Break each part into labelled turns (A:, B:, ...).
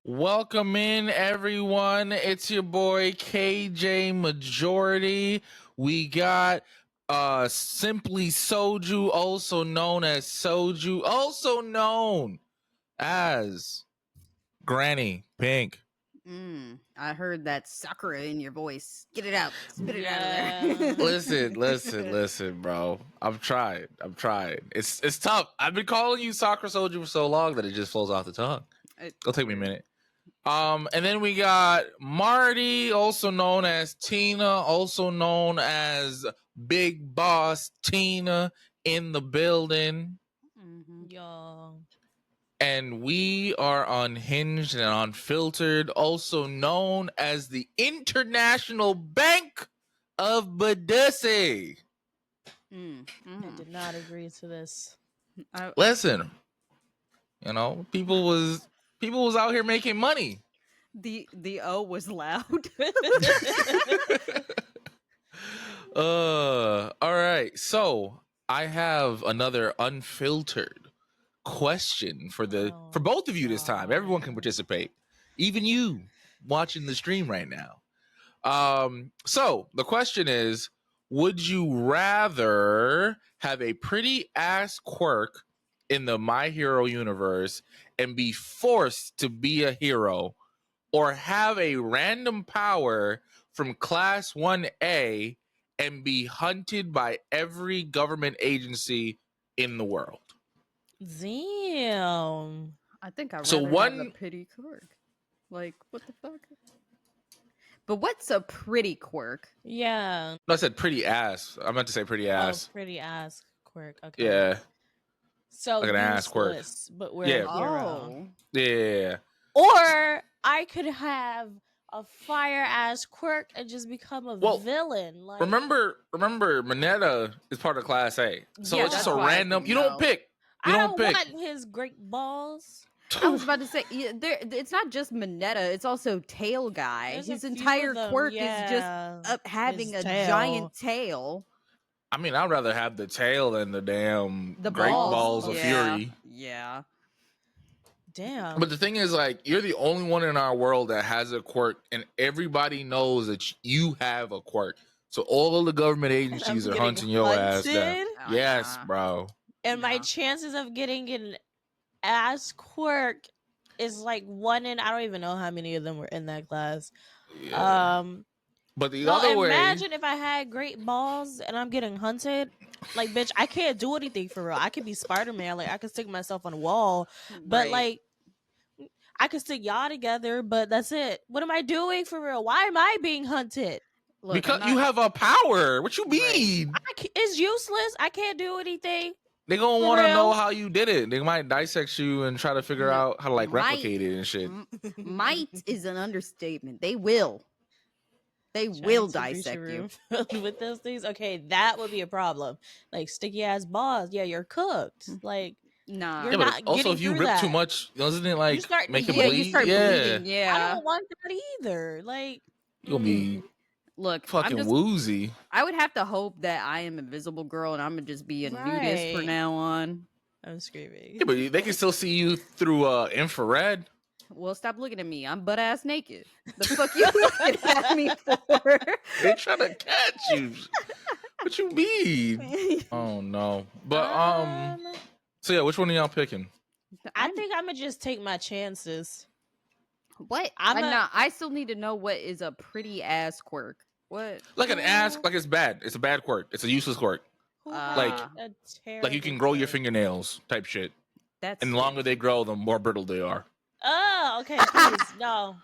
A: Welcome in, everyone. It's your boy KJ Majority. We got Simply Soju, also known as Soju, also known as Granny Pink.
B: I heard that sakura in your voice. Get it out. Spit it out of there.
A: Listen, bro. I'm trying. It's tough. I've been calling you Sakura Soju for so long that it just flows off the tongue. It'll take me a minute. And then we got Marty, also known as Tina, also known as Big Boss Tina in the building.
C: Y'all.
A: And we are unhinged and unfiltered, also known as the International Bank of Badussy.
C: I did not agree to this.
A: Listen, people was out here making money.
B: The O was loud.
A: All right. So I have another unfiltered question for both of you this time. Everyone can participate, even you watching the stream right now. So the question is, would you rather have a pretty ass quirk in the My Hero universe and be forced to be a hero, or have a random power from class 1A and be hunted by every government agency in the world?
C: Damn.
B: I think I'd rather have a pretty quirk. Like, what the fuck? But what's a pretty quirk?
C: Yeah.
A: No, I said pretty ass. I meant to say pretty ass.
C: Oh, pretty ass quirk. Okay.
A: Yeah.
C: So
A: like an ass quirk.
C: But we're a hero.
B: Oh.
A: Yeah.
C: Or I could have a fire ass quirk and just become a villain. Like,
A: remember, Mineta is part of class A, so it's just a random. You don't pick.
C: I don't want his great balls.
B: I was about to say, it's not just Mineta, it's also Tail Guy.
C: There's
B: his entire quirk is just having a giant tail.
A: I mean, I'd rather have the tail than the damn great balls of fury.
B: Yeah.
C: Damn.
A: But the thing is, like, you're the only one in our world that has a quirk, and everybody knows that you have a quirk. So all of the government agencies are hunting your ass down. Yes, bro.
C: And my chances of getting an ass quirk is like 1 in, I don't even know how many of them were in that class.
A: Yeah. But the other way,
C: imagine if I had great balls and I'm getting hunted. Like, bitch, I can't do anything for real. I could be Spider-Man. Like, I could stick myself on a wall, but like, I could stick y'all together, but that's it. What am I doing for real? Why am I being hunted?
A: Look, because you have a power. What you mean?
C: It's useless. I can't do anything.
A: They gonna want to know how you did it. They might dissect you and try to figure out how to like replicate it and shit.
B: Might is an understatement. They will dissect you
C: with those things. Okay, that would be a problem. Like sticky ass balls. Yeah, you're cooked. Like,
B: nah.
C: You're not
A: also, if you rip too much, doesn't it like make it bleed?
B: You start bleeding. Yeah,
C: I don't want that either. Like,
A: you'll be fucking woozy.
B: I would have to hope that I am Invisible Girl and I'm gonna just be a nudist from now on.
C: I'm screaming.
A: Yeah, but they can still see you through infrared.
B: Well, stop looking at me. I'm butt ass naked. The fuck you looking at me for?
A: They trying to catch you. What you mean? Oh no. But so yeah, which one are y'all picking?
C: I think I'm gonna just take my chances.
B: What? I still need to know what is a pretty ass quirk. What?
A: Like an ass, like it's bad. It's a bad quirk. It's a useless quirk. Like you can grow your fingernails type shit. And the longer they grow, the more brittle they are.
C: Oh, okay. Please. No.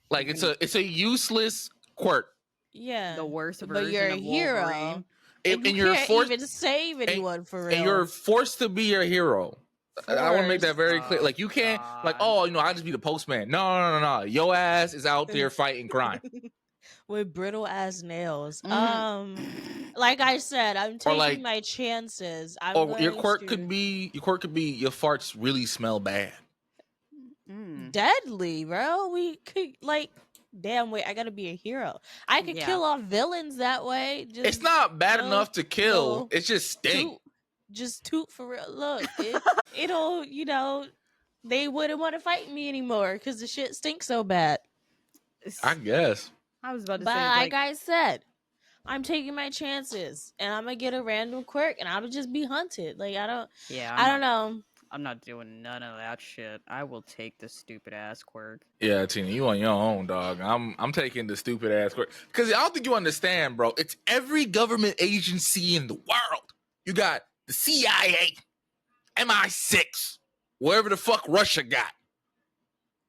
A: Like it's a useless quirk.
C: Yeah.
B: The worst version
C: but you're a
B: of
C: hero.
B: Wolverine.
C: And you can't even save anyone for real.
A: And you're forced to be a hero. I want to make that very clear. Like, you can't, like, I'll just be the postman. No. Your ass is out there fighting crime.
C: With brittle ass nails. Like I said, I'm taking my chances.
A: Your quirk could be your farts really smell bad.
C: Deadly, bro. We could, like, damn, wait, I gotta be a hero. I could kill off villains that way.
A: It's not bad enough to kill. It's just stink.
C: Just toot for real. Look, it'll, they wouldn't want to fight me anymore because the shit stinks so bad.
A: I guess.
B: I was about to
C: But
B: say,
C: like I said, I'm taking my chances, and I'm gonna get a random quirk, and I'll just be hunted. Like I don't know.
B: I'm not doing none of that shit. I will take the stupid ass quirk.
A: Yeah, Tina, you on your own, dog. I'm taking the stupid ass quirk because I don't think you understand, bro. It's every government agency in the world. You got the CIA, MI6, wherever the fuck Russia got,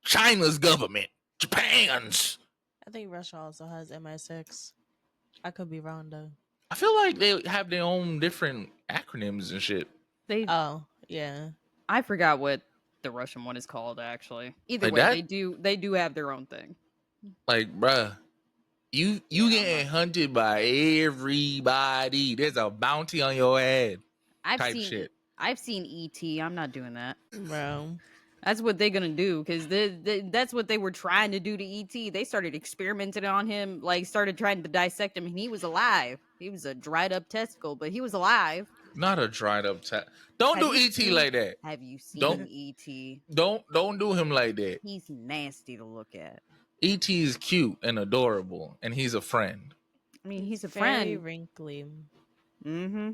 A: China's government, Japan's.
C: I think Russia also has MI6. I could be wrong though.
A: I feel like they have their own different acronyms and shit.
C: Oh yeah.
B: I forgot what the Russian one is called. Actually, either
A: Like
B: way,
A: that?
B: they do have their own thing.
A: Like, bruh, you getting hunted by everybody. There's a bounty on your head.
B: I've seen E.T. I'm not doing that,
C: bro.
B: That's what they're gonna do because that's what they were trying to do to E.T. They started experimenting on him, like started trying to dissect him, and he was alive. He was a dried up testicle, but he was alive.
A: Not a dried up Don't do E.T. like that.
B: Have you seen E.T.?
A: Don't do him like that.
B: He's nasty to look at.
A: E.T. is cute and adorable, and he's a friend.
B: I mean, he's a
C: very
B: friend.
C: Wrinkly.
B: Mm-hmm.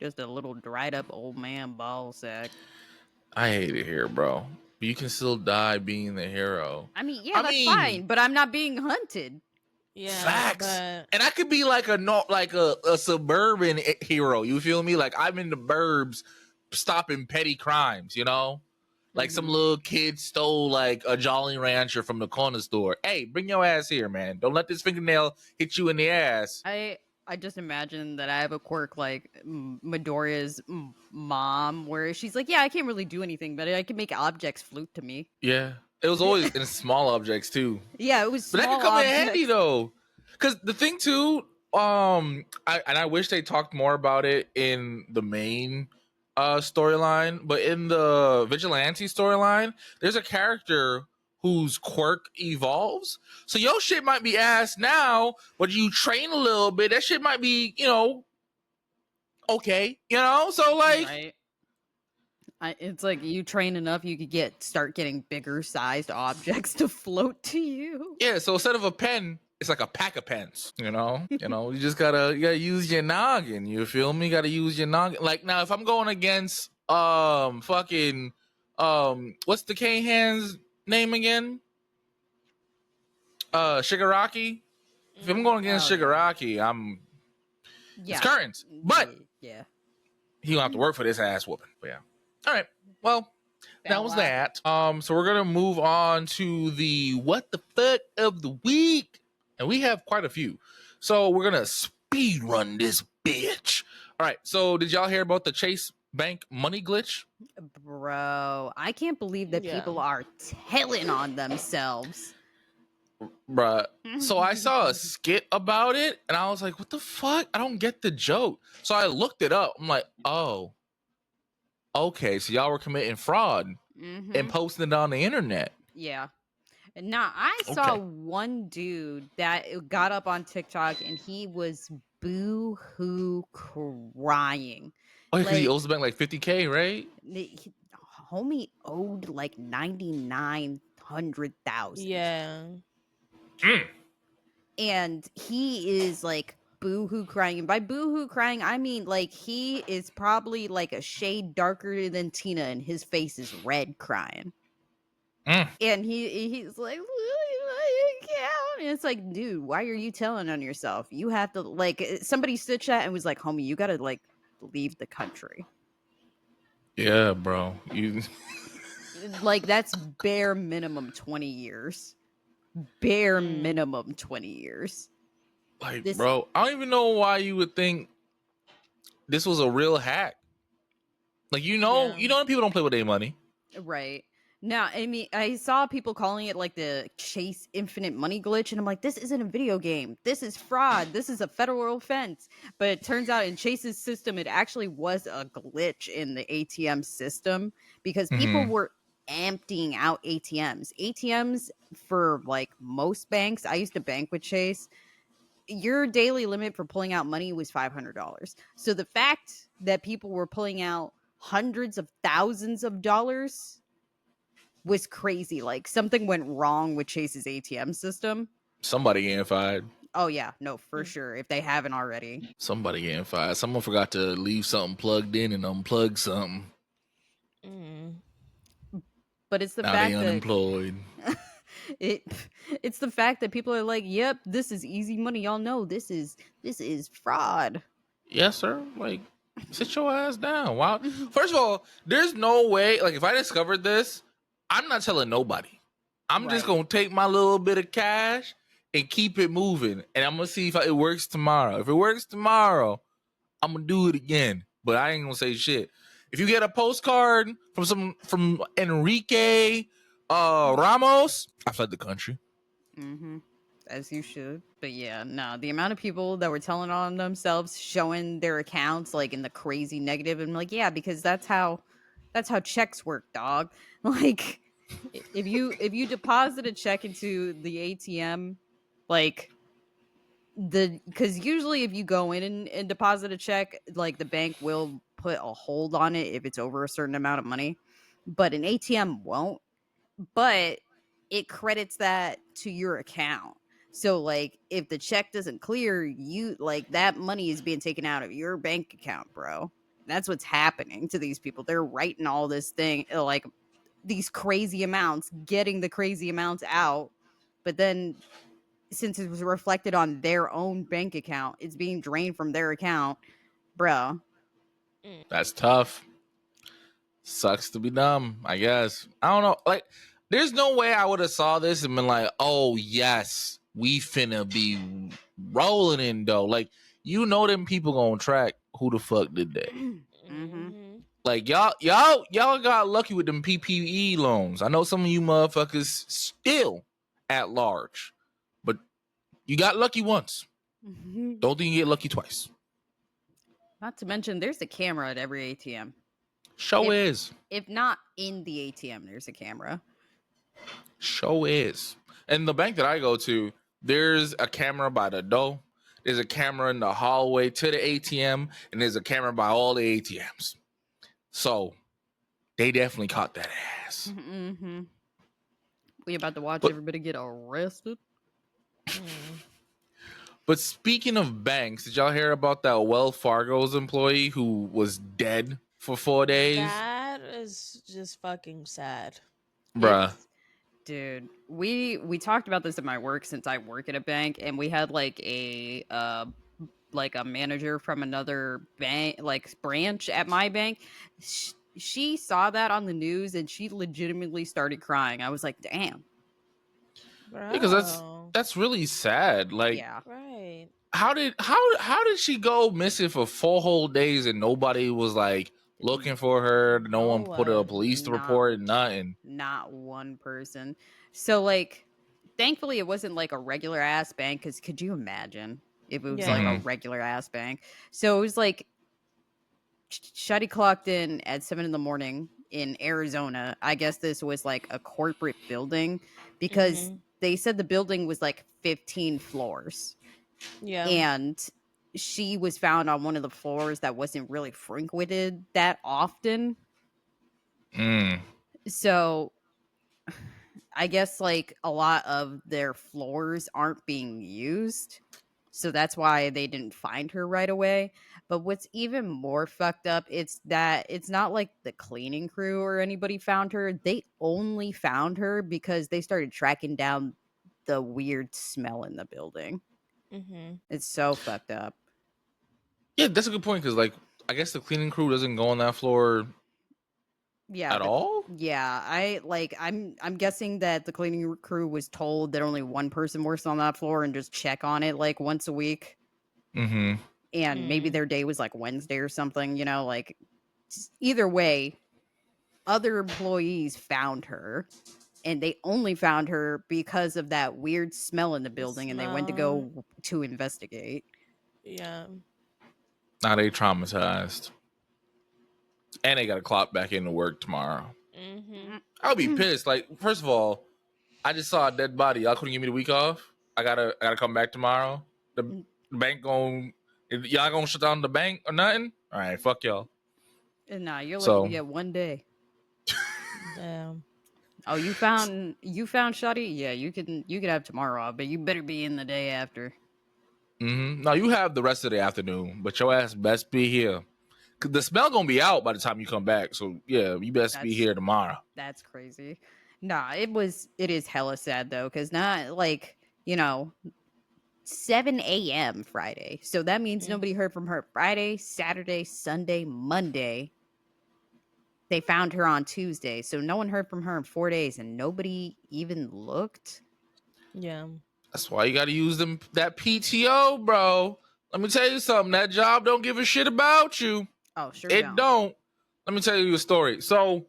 B: Just a little dried up old man ball sack.
A: I hate it here, bro. But you can still die being the hero.
B: I mean, yeah, that's fine, but I'm not being hunted.
C: Yeah,
A: facts. And I could be like a suburban hero. You feel me? Like I'm in the burbs, stopping petty crimes. You know, like some little kid stole like a Jolly Rancher from the corner store. Hey, bring your ass here, man. Don't let this fingernail hit you in the ass.
B: I just imagine that I have a quirk like Midoriya's mom, where she's like, yeah, I can't really do anything, but I can make objects float to me.
A: Yeah. It was always in small objects too.
B: Yeah, it was.
A: But that could come in handy though, because the thing too, I wish they talked more about it in the main storyline, but in the vigilante storyline, there's a character whose quirk evolves. So your shit might be ass now, but you train a little bit. That shit might be, okay, So like.
B: Right. It's like you train enough, you could start getting bigger sized objects to float to you.
A: Yeah, so instead of a pen, it's like a pack of pens. You just gotta use your noggin. You feel me? Gotta use your noggin. Like now, if I'm going against what's the Cane Hand's name again? Shigaraki. If I'm going against Shigaraki, it's current, but
B: yeah,
A: he gonna have to work for this ass whooping. But yeah. All right. Well, that was that. So we're gonna move on to the what the fuck of the week, and we have quite a few. So we're gonna speed run this bitch. All right. So did y'all hear about the Chase Bank money glitch?
B: Bro, I can't believe that people are telling on themselves.
A: Bruh. So I saw a skit about it, and I was like, "What the fuck? I don't get the joke." So I looked it up. I'm like, "Oh." Okay, so y'all were committing fraud and posting it on the internet.
B: Yeah. Now, I saw one dude that got up on TikTok and he was boo-hoo crying.
A: Oh, because he owes the bank like $50K, right?
B: Homie owed like $99,000.
C: Yeah.
B: And he is like boo-hoo crying, and by boo-hoo crying I mean like he is probably like a shade darker than Tina and his face is red crying. And he's like, and it's like, dude, why are you telling on yourself? You have to, like, somebody stitched that and was like, homie, you gotta like leave the country.
A: Yeah, bro, you
B: like that's bare minimum 20 years. Bare minimum 20 years.
A: Like, bro, I don't even know why you would think this was a real hack. Like, people don't play with their money.
B: Right. Now, I mean, I saw people calling it like the Chase Infinite Money glitch, and I'm like, this isn't a video game. This is fraud. This is a federal offense. But it turns out in Chase's system, it actually was a glitch in the ATM system because people were emptying out ATMs. ATMs for like most banks, I used to bank with Chase. Your daily limit for pulling out money was $500. So the fact that people were pulling out hundreds of thousands of dollars was crazy. Like something went wrong with Chase's ATM system.
A: Somebody getting fired.
B: Oh yeah, no, for sure. If they haven't already.
A: Somebody getting fired. Someone forgot to leave something plugged in and unplug something.
B: But it's the
A: now
B: fact
A: they unemployed.
B: that it's the fact that people are like, "Yep, this is easy money. Y'all know this is fraud."
A: Yes, sir. Like, sit your ass down. Wow. First of all, there's no way. Like, if I discovered this, I'm not telling nobody. I'm just gonna take my little bit of cash and keep it moving, and I'm gonna see if it works tomorrow. If it works tomorrow, I'm gonna do it again. But I ain't gonna say shit. If you get a postcard from Enrique Ramos, I fled the country.
B: As you should. But yeah, no, the amount of people that were telling on themselves, showing their accounts like in the crazy negative, and like, yeah, because that's how checks work, dog. Like if you deposit a check into the ATM, like because usually if you go in and deposit a check, like the bank will put a hold on it if it's over a certain amount of money, but an ATM won't. But it credits that to your account. So like if the check doesn't clear, you like that money is being taken out of your bank account, bro. That's what's happening to these people. They're writing all this thing like these crazy amounts, getting the crazy amounts out, but then since it was reflected on their own bank account, it's being drained from their account, bro.
A: That's tough. Sucks to be dumb, I guess. I don't know. Like, there's no way I would have saw this and been like, "Oh yes, we finna be rolling in dough." Like, you know, them people gonna track who the fuck did that. Like y'all got lucky with them PPE loans. I know some of you motherfuckers still at large, but you got lucky once. Don't think you get lucky twice.
B: Not to mention, there's a camera at every ATM.
A: Show is.
B: If not in the ATM, there's a camera.
A: Show is. And the bank that I go to, there's a camera by the door. There's a camera in the hallway to the ATM, and there's a camera by all the ATMs. So they definitely caught that ass.
B: We about to watch everybody get arrested.
A: But speaking of banks, did y'all hear about that Wells Fargo's employee who was dead for 4 days?
C: That is just fucking sad.
A: Bruh.
B: Dude, we talked about this at my work since I work at a bank, and we had like a manager from another bank, like branch at my bank. She saw that on the news and she legitimately started crying. I was like, damn.
C: Bro.
A: Because that's really sad. Like,
B: yeah.
C: Right.
A: How did she go missing for 4 whole days and nobody was like looking for her? No one put a police report, nothing.
B: Not one person. So like, thankfully it wasn't like a regular ass bank, because could you imagine if it was like a regular ass bank? So it was like Shuddy clocked in at 7 a.m. in Arizona. I guess this was like a corporate building, because they said the building was like 15 floors.
C: Yeah.
B: And she was found on one of the floors that wasn't really frequented that often. So I guess like a lot of their floors aren't being used. So that's why they didn't find her right away. But what's even more fucked up, it's that it's not like the cleaning crew or anybody found her. They only found her because they started tracking down the weird smell in the building. It's so fucked up.
A: Yeah, that's a good point, because like I guess the cleaning crew doesn't go on that floor at all.
B: Yeah, I'm guessing that the cleaning crew was told that only one person works on that floor and just check on it like once a week. And maybe their day was like Wednesday or something, you know, like either way, other employees found her, and they only found her because of that weird smell in the building, and they went to go to investigate.
C: Yeah.
A: Now they traumatized. And they got to clock back into work tomorrow. I'll be pissed. Like, first of all, I just saw a dead body. Y'all couldn't give me the week off. I gotta come back tomorrow. The bank y'all gonna shut down the bank or nothing? All right, fuck y'all.
B: And nah, you're lucky to get 1 day.
C: Damn.
B: Oh, you found Shotty? Yeah, you can have tomorrow off, but you better be in the day after.
A: No, you have the rest of the afternoon, but your ass best be here. Cause the smell gonna be out by the time you come back. So yeah, you best be here tomorrow.
B: That's crazy. Nah, it is hella sad though, because not like, 7 a.m. Friday. So that means nobody heard from her Friday, Saturday, Sunday, Monday. They found her on Tuesday. So no one heard from her in 4 days and nobody even looked.
C: Yeah.
A: That's why you gotta use that PTO, bro. Let me tell you something. That job don't give a shit about you.
B: Oh, sure
A: It don't. Let me tell you a story. So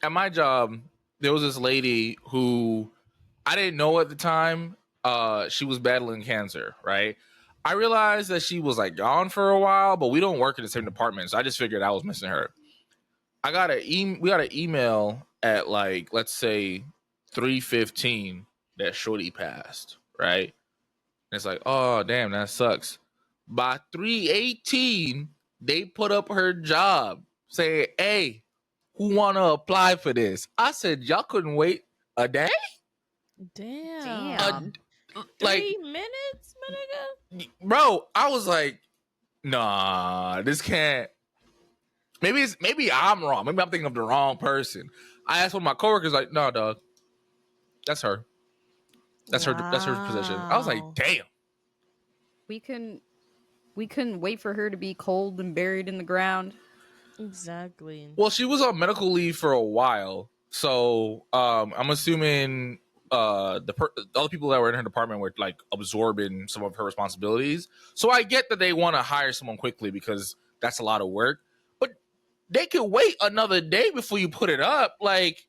A: at my job, there was this lady who I didn't know at the time. She was battling cancer, right? I realized that she was like gone for a while, but we don't work in the same department, so I just figured I was missing her. We got an email at like, let's say 3:15 that Shorty passed, right? And it's like, oh damn, that sucks. By 3:18, they put up her job saying, hey, who wanna apply for this? I said, y'all couldn't wait a day?
C: Damn. 3 minutes, my nigga?
A: Bro, I was like, nah, this can't. Maybe I'm wrong. Maybe I'm thinking of the wrong person. I asked one of my coworkers, like, no, dog, that's her. That's her position. I was like, damn.
B: We couldn't wait for her to be cold and buried in the ground.
C: Exactly.
A: Well, she was on medical leave for a while, so I'm assuming the other people that were in her department were like absorbing some of her responsibilities. So I get that they want to hire someone quickly because that's a lot of work, but they could wait another day before you put it up. Like,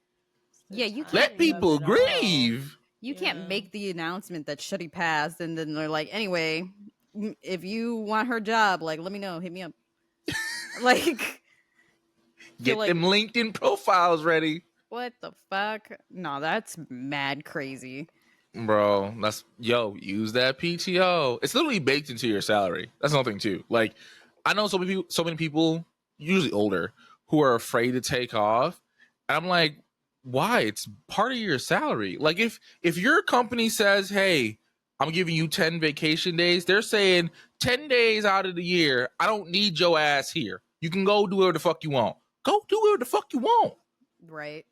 B: yeah, you can't
A: let people grieve.
B: You can't make the announcement that Shuddy passed, and then they're like, anyway, if you want her job, like, let me know, hit me up. Like,
A: get them LinkedIn profiles ready.
B: What the fuck? No, that's mad crazy.
A: Bro, use that PTO. It's literally baked into your salary. That's another thing too. Like, I know so many people, usually older, who are afraid to take off. And I'm like, why? It's part of your salary. Like, if your company says, hey, I'm giving you 10 vacation days, they're saying 10 days out of the year, I don't need your ass here. You can go do whatever the fuck you want. Go do whatever the fuck you want.
B: Right.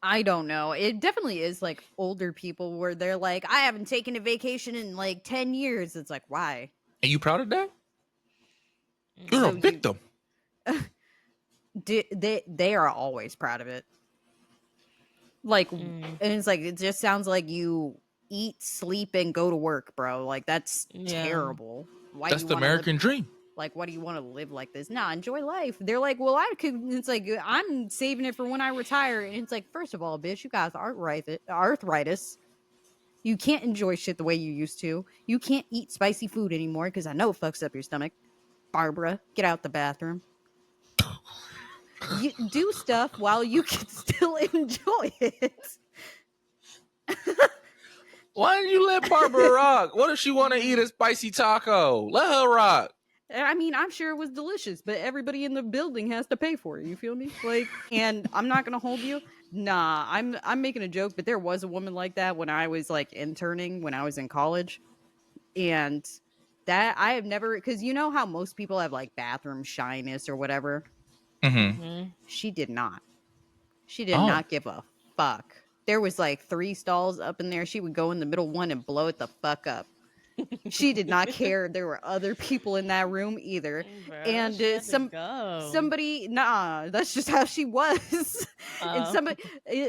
B: I don't know. It definitely is like older people where they're like, I haven't taken a vacation in like 10 years. It's like, why?
A: Are you proud of that? You're a victim.
B: They are always proud of it. Like, and it's like, it just sounds like you eat, sleep, and go to work, bro. Like, that's terrible. Why?
A: That's the American dream.
B: Like, why do you want to live like this? Nah, enjoy life. They're like, well, it's like, I'm saving it for when I retire. And it's like, first of all, bitch, you got arthritis. You can't enjoy shit the way you used to. You can't eat spicy food anymore because I know it fucks up your stomach. Barbara, get out the bathroom. You do stuff while you can still enjoy it.
A: Why didn't you let Barbara rock? What if she want to eat a spicy taco? Let her rock.
B: I mean, I'm sure it was delicious, but everybody in the building has to pay for it. You feel me? Like, and I'm not gonna hold you. Nah, I'm making a joke, but there was a woman like that when I was like interning when I was in college, and that I have never, because you know how most people have like bathroom shyness or whatever.
A: Mm-hmm.
B: She did not. She did not give a fuck. There was like 3 stalls up in there. She would go in the middle one and blow it the fuck up. She did not care. There were other people in that room either. And somebody, that's just how she was. And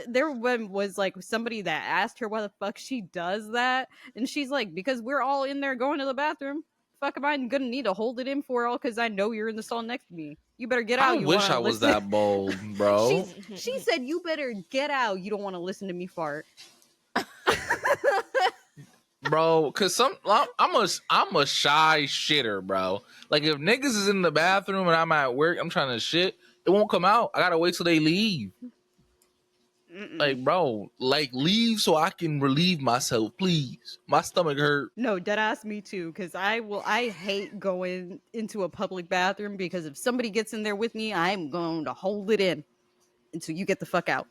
B: there was like somebody that asked her why the fuck she does that. And she's like, because we're all in there going to the bathroom. Fuck, am I gonna need to hold it in for all because I know you're in the stall next to me? You better get out.
A: I wish I was that bold, bro.
B: She said, you better get out. You don't want to listen to me fart.
A: Bro, cause I'm a shy shitter, bro. Like, if niggas is in the bathroom and I'm at work, I'm trying to shit, it won't come out. I gotta wait till they leave. Like, bro, like, leave so I can relieve myself, please. My stomach hurt.
B: No, deadass me too, because I hate going into a public bathroom because if somebody gets in there with me, I'm going to hold it in until you get the fuck out.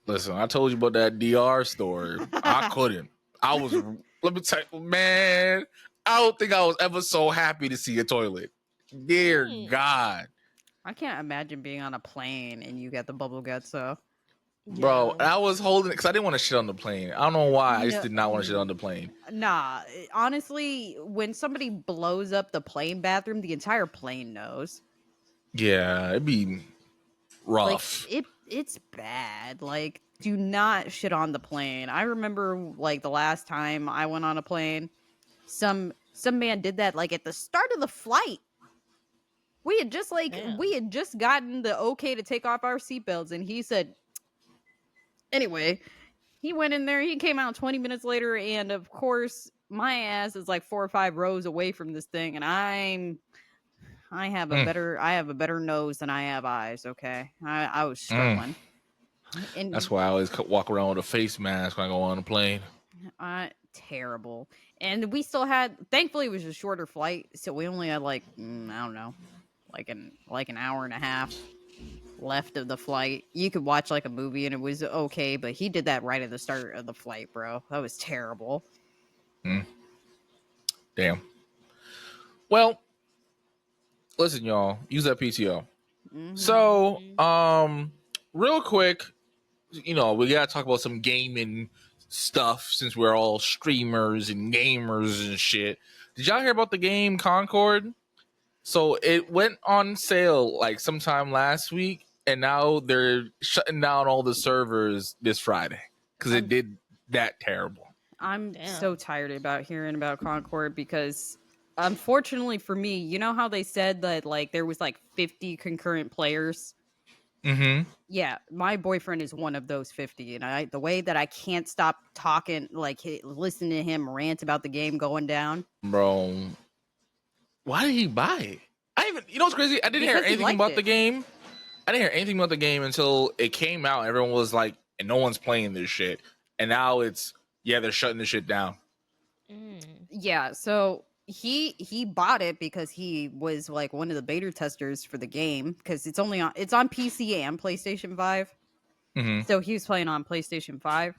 A: Listen, I told you about that DR story. I couldn't. I was. Let me tell you, man. I don't think I was ever so happy to see a toilet. Dear God.
B: I can't imagine being on a plane and you get the bubble gut. So,
A: bro, I was holding it because I didn't want to shit on the plane. I don't know why. I just did not want to shit on the plane.
B: Nah, honestly, when somebody blows up the plane bathroom, the entire plane knows.
A: Yeah, it'd be rough.
B: Like, it's bad. Like, do not shit on the plane. I remember like the last time I went on a plane, some man did that like at the start of the flight. We had just gotten the okay to take off our seatbelts, and he said, anyway, he went in there, he came out 20 minutes later, and of course, my ass is like 4 or 5 rows away from this thing, and I have a better nose than I have eyes, okay? I was struggling.
A: And that's why I always walk around with a face mask when I go on a plane.
B: Terrible. And we still had, thankfully it was a shorter flight, so we only had like, I don't know, like an hour and a half left of the flight. You could watch like a movie and it was okay, but he did that right at the start of the flight, bro. That was terrible.
A: Damn. Well, listen, y'all, use that PTO. So, real quick, we gotta talk about some gaming stuff since we're all streamers and gamers and shit. Did y'all hear about the game Concord? So it went on sale like sometime last week, and now they're shutting down all the servers this Friday because it did that terrible.
B: I'm so tired about hearing about Concord because, unfortunately for me, you know how they said that like there was like 50 concurrent players? Yeah, my boyfriend is one of those 50, and the way that I can't stop talking, like listening to him rant about the game going down.
A: Bro, why did he buy it? What's crazy? I didn't hear anything about the game. I didn't hear anything about the game until it came out. Everyone was like, and no one's playing this shit. And now they're shutting this shit down.
B: Yeah, so he bought it because he was like one of the beta testers for the game because it's on PC and PlayStation 5. So he was playing on PlayStation 5,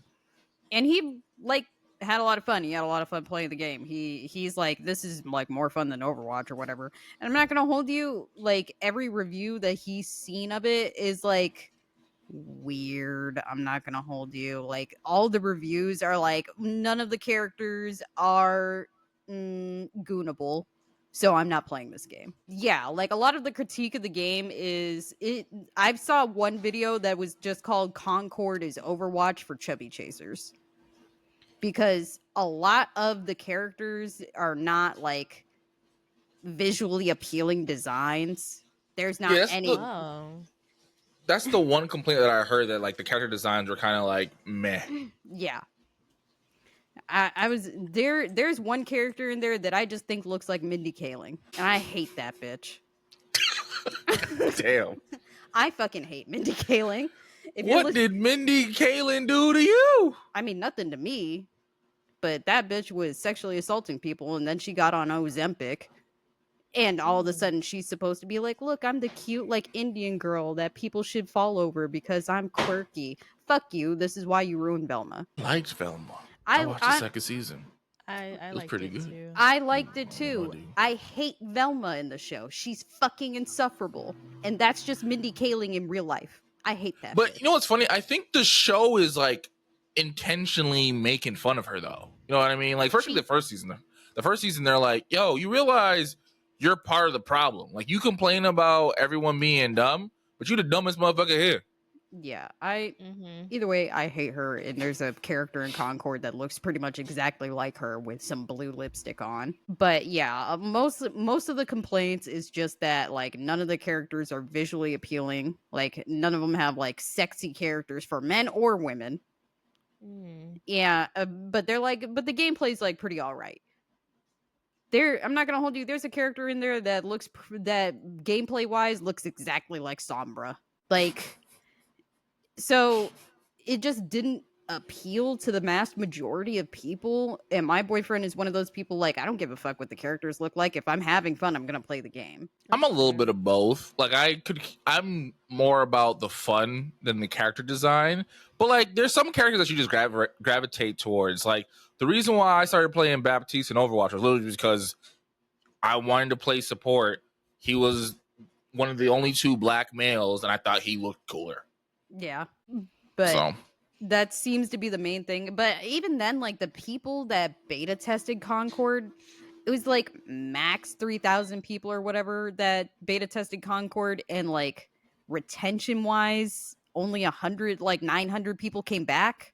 B: and he like had a lot of fun. He had a lot of fun playing the game. He's like, this is like more fun than Overwatch or whatever. And I'm not gonna hold you, like every review that he's seen of it is like weird. I'm not gonna hold you. Like all the reviews are like none of the characters are goonable, so I'm not playing this game. Yeah, like a lot of the critique of the game is I saw one video that was just called Concord is Overwatch for chubby chasers, because a lot of the characters are not like visually appealing designs. There's not any.
A: That's the one complaint that I heard, that like the character designs were kind of like meh.
B: Yeah. I was there. There's one character in there that I just think looks like Mindy Kaling, and I hate that bitch.
A: Damn.
B: I fucking hate Mindy Kaling.
A: What did Mindy Kaling do to you?
B: I mean, nothing to me, but that bitch was sexually assaulting people, and then she got on Ozempic, and all of a sudden she's supposed to be like, look, I'm the cute like Indian girl that people should fall over because I'm quirky. Fuck you. This is why you ruined Velma.
A: Liked Velma. I watched the second season.
C: I liked
A: pretty
C: it
A: good.
C: too.
B: I liked it too. I hate Velma in the show. She's fucking insufferable. And that's just Mindy Kaling in real life. I hate that.
A: But you know what's funny? I think the show is like intentionally making fun of her though. You know what I mean? Like the first season, they're like, yo, you realize you're part of the problem. Like you complain about everyone being dumb, but you the dumbest motherfucker here.
B: Yeah, either way, I hate her, and there's a character in Concord that looks pretty much exactly like her with some blue lipstick on. But yeah, most of the complaints is just that like none of the characters are visually appealing. Like none of them have like sexy characters for men or women. Yeah, but they're like, but the gameplay's like pretty all right. I'm not gonna hold you. There's a character in there that that gameplay wise looks exactly like Sombra. Like. So it just didn't appeal to the mass majority of people. And my boyfriend is one of those people, like, I don't give a fuck what the characters look like. If I'm having fun, I'm gonna play the game.
A: I'm a little bit of both. Like I'm more about the fun than the character design. But like, there's some characters that you just gravitate towards. Like the reason why I started playing Baptiste in Overwatch was literally because I wanted to play support. He was one of the only 2 black males, and I thought he looked cooler.
B: Yeah, but that seems to be the main thing. But even then, like the people that beta tested Concord, it was like max 3,000 people or whatever that beta tested Concord, and like retention wise, only 100, like 900 people came back.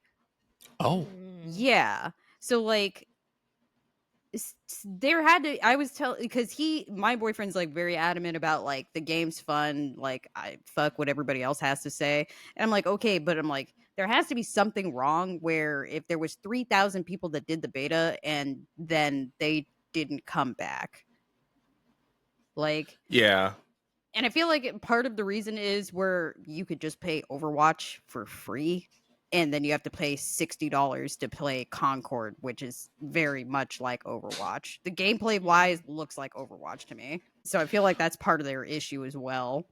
A: Oh,
B: yeah. So like, there had to, I was telling, because my boyfriend's like very adamant about like the game's fun, like I fuck what everybody else has to say, and I'm like, okay, but I'm like, there has to be something wrong where if there was 3,000 people that did the beta and then they didn't come back, like,
A: yeah.
B: And I feel like part of the reason is where you could just pay Overwatch for free, and then you have to pay $60 to play Concord, which is very much like Overwatch. The gameplay wise looks like Overwatch to me. So I feel like that's part of their issue as well.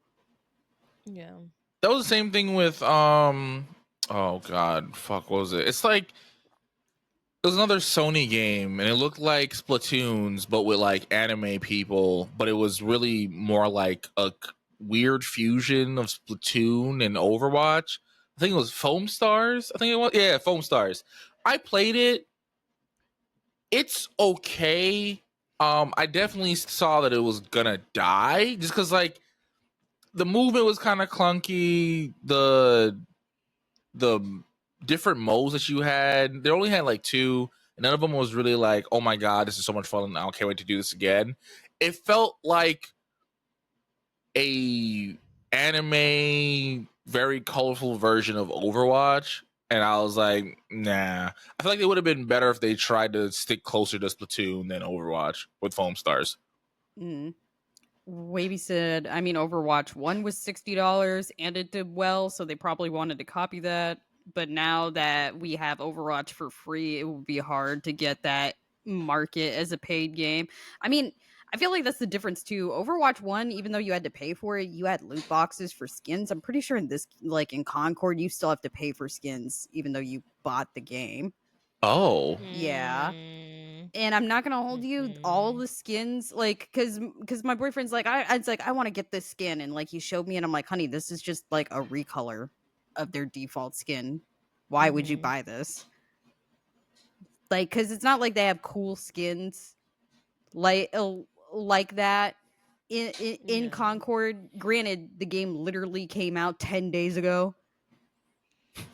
C: Yeah.
A: That was the same thing with oh god, fuck, what was it? It's like it was another Sony game, and it looked like Splatoons, but with like anime people. But it was really more like a weird fusion of Splatoon and Overwatch. I think it was Foam Stars. I think it was, yeah, Foam Stars. I played it. It's okay. I definitely saw that it was gonna die just because like the movement was kind of clunky. The different modes that you had, they only had like 2, and none of them was really like, oh my god, this is so much fun, I can't wait to do this again. It felt like a anime, very colorful version of Overwatch, and I was like, nah. I feel like it would have been better if they tried to stick closer to Splatoon than Overwatch with Foam Stars.
B: Wavy said, I mean, Overwatch 1 was $60 and it did well, so they probably wanted to copy that. But now that we have Overwatch for free, it would be hard to get that market as a paid game. I mean, I feel like that's the difference too. Overwatch 1, even though you had to pay for it, you had loot boxes for skins. I'm pretty sure in this, like in Concord, you still have to pay for skins, even though you bought the game.
A: Oh.
B: Yeah. And I'm not gonna hold you, all the skins, like, because my boyfriend's like, I want to get this skin, and like he showed me, and I'm like, honey, this is just like a recolor of their default skin. Why would you buy this? Like, because it's not like they have cool skins like that in Concord. Granted, the game literally came out 10 days ago.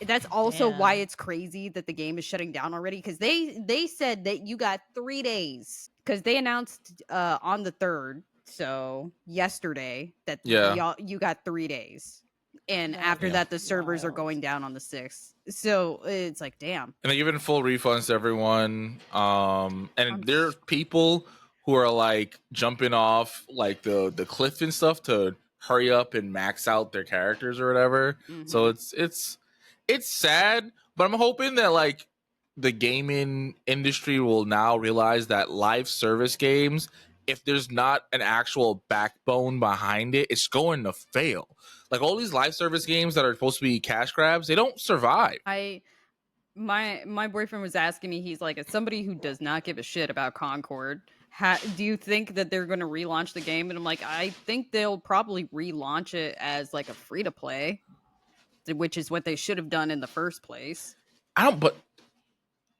B: That's also why it's crazy that the game is shutting down already, because they said that you got 3 days, because they announced on the 3rd, so yesterday, that you got 3 days, and after that the servers are going down on the 6th. So it's like, damn.
A: And they're giving full refunds to everyone, and there's people who are like jumping off like the cliff and stuff to hurry up and max out their characters or whatever. So it's sad, but I'm hoping that like the gaming industry will now realize that live service games, if there's not an actual backbone behind it, it's going to fail. Like all these live service games that are supposed to be cash grabs, they don't survive.
B: My boyfriend was asking me, he's like, as somebody who does not give a shit about Concord, do you think that they're going to relaunch the game? And I'm like, I think they'll probably relaunch it as like a free to play, which is what they should have done in the first place.
A: But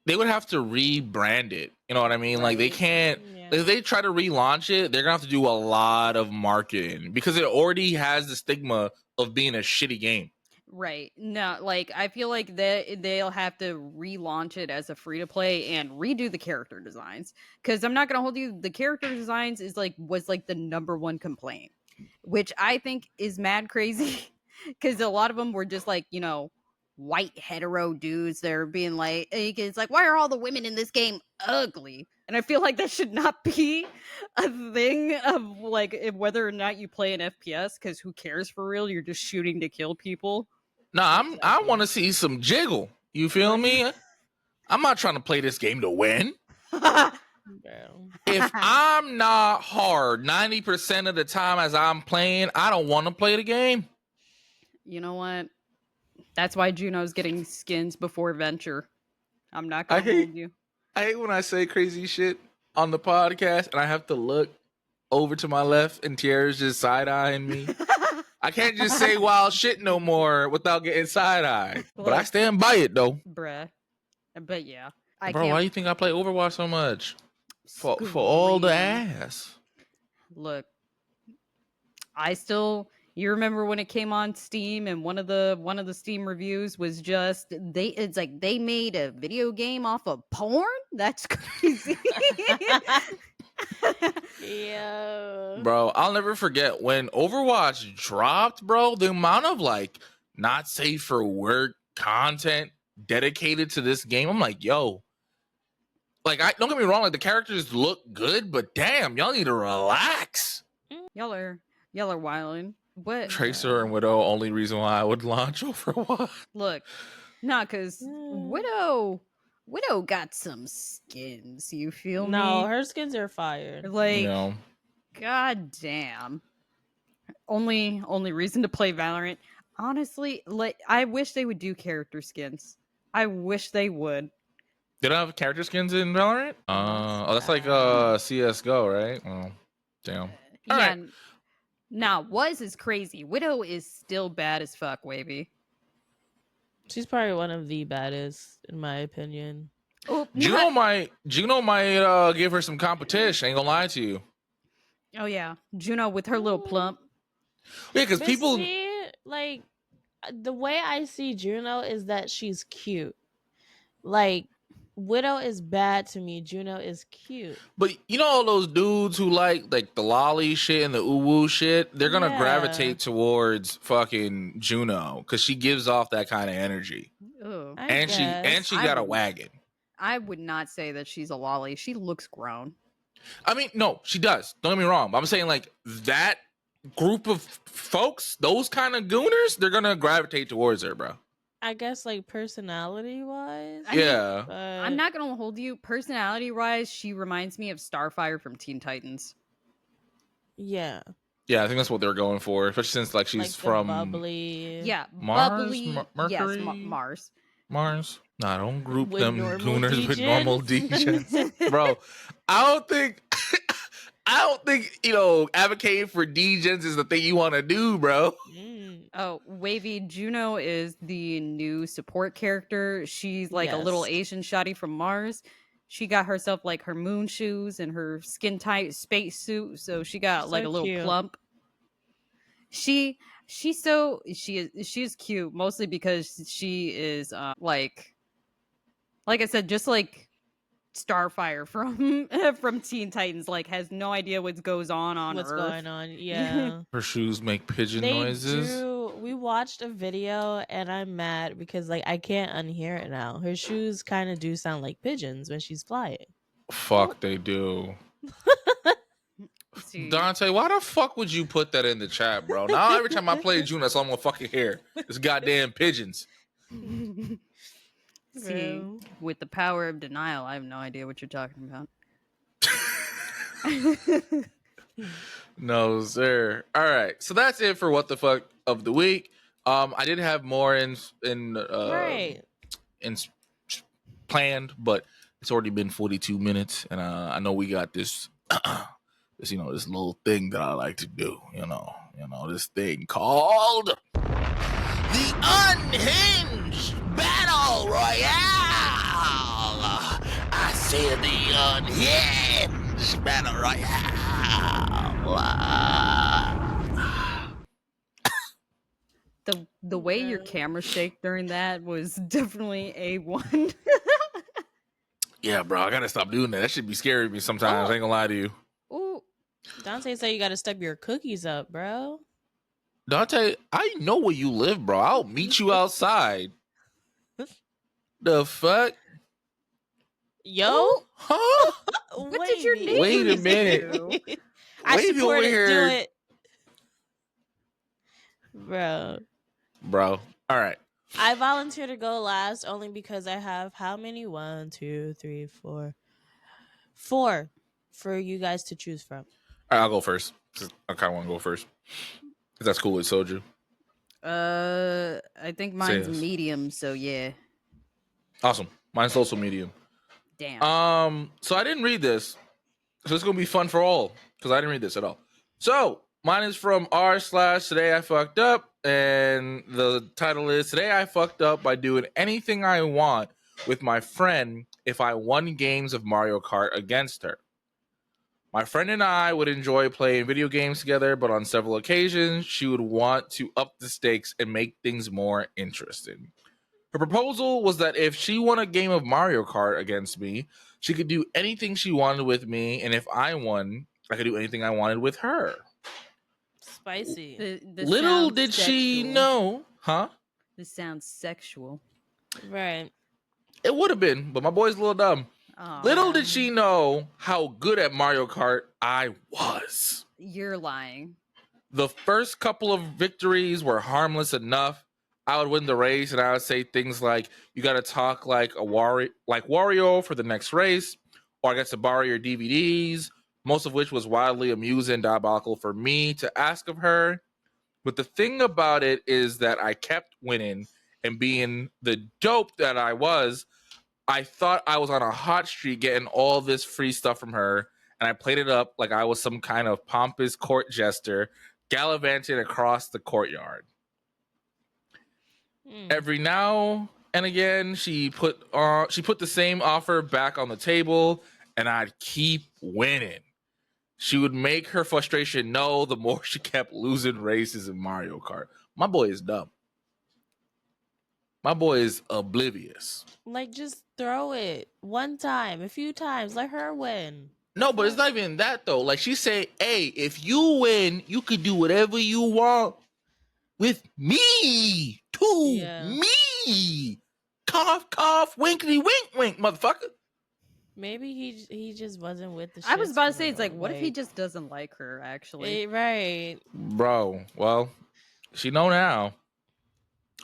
A: they would have to rebrand it. You know what I mean? Right. Like they can't, if they try to relaunch it, they're gonna have to do a lot of marketing because it already has the stigma of being a shitty game.
B: Right. No, like I feel like they'll have to relaunch it as a free to play and redo the character designs. Because I'm not gonna hold you, the character designs was like the number one complaint, which I think is mad crazy. Because a lot of them were just like, white hetero dudes. They're being like, it's like, why are all the women in this game ugly? And I feel like that should not be a thing of like whether or not you play an FPS, because who cares for real? You're just shooting to kill people.
A: No, I want to see some jiggle. You feel me? I'm not trying to play this game to win. If I'm not hard 90% of the time as I'm playing, I don't want to play the game.
B: You know what? That's why Juno's getting skins before Venture. I'm not gonna hold you.
A: I hate when I say crazy shit on the podcast and I have to look over to my left and Tierra's just side-eyeing me. I can't just say wild shit no more without getting side-eyed. But I stand by it, though.
B: Bruh. But yeah.
A: Bro, why do you think I play Overwatch so much? For all the ass.
B: Look. You remember when it came on Steam and one of the Steam reviews was just it's like they made a video game off of porn? That's crazy.
C: Yeah.
A: Bro, I'll never forget when Overwatch dropped, bro, the amount of like not safe for work content dedicated to this game. I'm like, yo. Like, don't get me wrong, like the characters look good, but damn, y'all need to relax.
B: Y'all are wildin'. What?
A: Tracer and Widow, only reason why I would launch Overwatch.
B: Look, because Widow got some skins. You feel me?
C: No, her skins are fire.
B: Like, god damn. Only reason to play Valorant. Honestly, like I wish they would do character skins. I wish they would.
A: They don't have character skins in Valorant? That's like CS:GO, right? Oh, damn. All right.
B: Now, Wuz is crazy. Widow is still bad as fuck, Wavy.
C: She's probably one of the baddest, in my opinion.
B: Oh,
A: Juno might give her some competition. Ain't gonna lie to you.
B: Oh yeah, Juno with her little plump.
A: Yeah, because people
C: like the way I see Juno is that she's cute. Like Widow is bad to me. Juno is cute.
A: But you know all those dudes who like the lolly shit and the uwu shit, they're gonna gravitate towards fucking Juno because she gives off that kind of energy.
B: Ooh.
A: And she got a wagon.
B: I would not say that she's a lolly. She looks grown.
A: I mean, no, she does. Don't get me wrong. But I'm saying like that group of folks, those kind of gooners, they're gonna gravitate towards her, bro.
C: I guess like personality wise.
B: I'm not gonna hold you. Personality wise, she reminds me of Starfire from Teen Titans.
C: Yeah.
A: Yeah, I think that's what they're going for, especially since like she's like from
C: bubbly.
B: Yeah,
A: Mars,
B: bubbly.
A: Mercury,
B: yes,
A: Mars. No, don't group
C: with
A: them gooners with normal DJs, bro. I don't think advocating for DJs is the thing you want to do, bro.
B: Oh, Wavy, Juno is the new support character. She's like a little Asian shawty from Mars. She got herself like her moon shoes and her skin tight space suit, so she got like a little plump. She's cute mostly because she is like I said, just like Starfire from Teen Titans, like has no idea what goes on Earth.
C: What's going on? Yeah.
A: Her shoes make pigeon noises.
C: We watched a video and I'm mad because like I can't unhear it now. Her shoes kind of do sound like pigeons when she's flying.
A: Fuck, they do. Dante, why the fuck would you put that in the chat, bro? Now every time I play June, that's all I'm gonna fucking hear. It's goddamn pigeons.
B: See, with the power of denial, I have no idea what you're talking about.
A: No, sir. All right, so that's it for what the fuck of the week. I did have more in planned, but it's already been 42 minutes, and I know we got this, this little thing that I like to do. This thing called the Unhinged Battle Royale. I said the Unhinged Battle Royale.
B: The way your camera shake during that was definitely A1.
A: Yeah, bro, I gotta stop doing that. That should be scaring me sometimes. I ain't gonna lie to you.
B: Ooh.
C: Dante said you gotta step your cookies up, bro.
A: Dante, I know where you live, bro. I'll meet you outside. The fuck?
C: Yo?
A: Huh?
B: What did your name
A: Wait a minute.
C: I
A: Wait
C: support it.
A: here.
C: Do it. Bro.
A: All right.
C: I volunteer to go last only because I have how many? 1, 2, 3, 4. 4 for you guys to choose from.
A: All right, I'll go first. I kind of want to go first. If that's cool with Soju.
B: I think mine's medium, so yeah.
A: Awesome. Mine's also medium.
B: Damn.
A: So I didn't read this. So it's gonna be fun for all because I didn't read this at all. So mine is from r/today I fucked up, and the title is Today I fucked up by doing anything I want with my friend if I won games of Mario Kart against her. My friend and I would enjoy playing video games together, but on several occasions she would want to up the stakes and make things more interesting. Her proposal was that if she won a game of Mario Kart against me, she could do anything she wanted with me, and if I won, I could do anything I wanted with her.
C: Spicy.
A: Little did she know, huh?
B: This sounds sexual.
C: Right.
A: It would have been, but my boy's a little dumb. Little did she know how good at Mario Kart I was.
B: You're lying.
A: The first couple of victories were harmless enough. I would win the race, and I would say things like, "You got to talk like Wario for the next race," or "I got to borrow your DVDs." Most of which was wildly amusing and diabolical for me to ask of her. But the thing about it is that I kept winning, and being the dope that I was, I thought I was on a hot streak getting all this free stuff from her, and I played it up like I was some kind of pompous court jester gallivanting across the courtyard. Every now and again, she put the same offer back on the table, and I'd keep winning. She would make her frustration known the more she kept losing races in Mario Kart. My boy is dumb. My boy is oblivious.
C: Like, just throw it one time, a few times, let her win.
A: No, but it's not even that though. Like, she say, "Hey, if you win, you could do whatever you want with me, me." Cough, cough, winkly, wink, wink, motherfucker.
C: Maybe he just wasn't with the shit.
B: I was about to say, it's like, what if he just doesn't like her, actually?
C: Right.
A: Bro, well, she know now.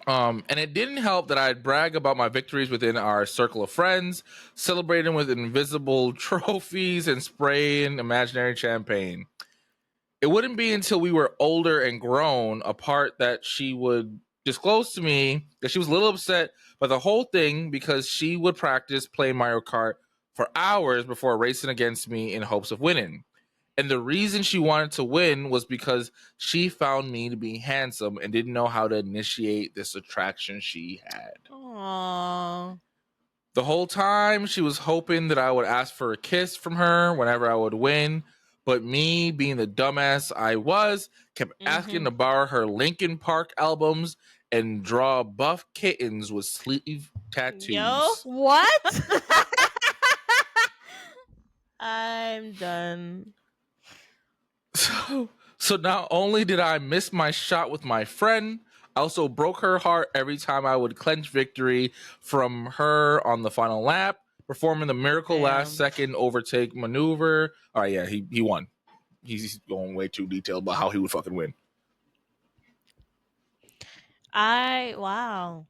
A: And it didn't help that I'd brag about my victories within our circle of friends, celebrating with invisible trophies and spraying imaginary champagne. It wouldn't be until we were older and grown apart that she would disclose to me that she was a little upset by the whole thing because she would practice playing Mario Kart for hours before racing against me in hopes of winning. And the reason she wanted to win was because she found me to be handsome and didn't know how to initiate this attraction she had.
C: Aww.
A: The whole time she was hoping that I would ask for a kiss from her whenever I would win. But me, being the dumbass I was, kept asking to borrow her Linkin Park albums and draw buff kittens with sleeve tattoos.
C: Yo,
B: what?
C: I'm done.
A: So not only did I miss my shot with my friend, I also broke her heart every time I would clench victory from her on the final lap, performing the miracle last second overtake maneuver. All right, yeah, he won. He's going way too detailed about how he would fucking win.
C: Wow.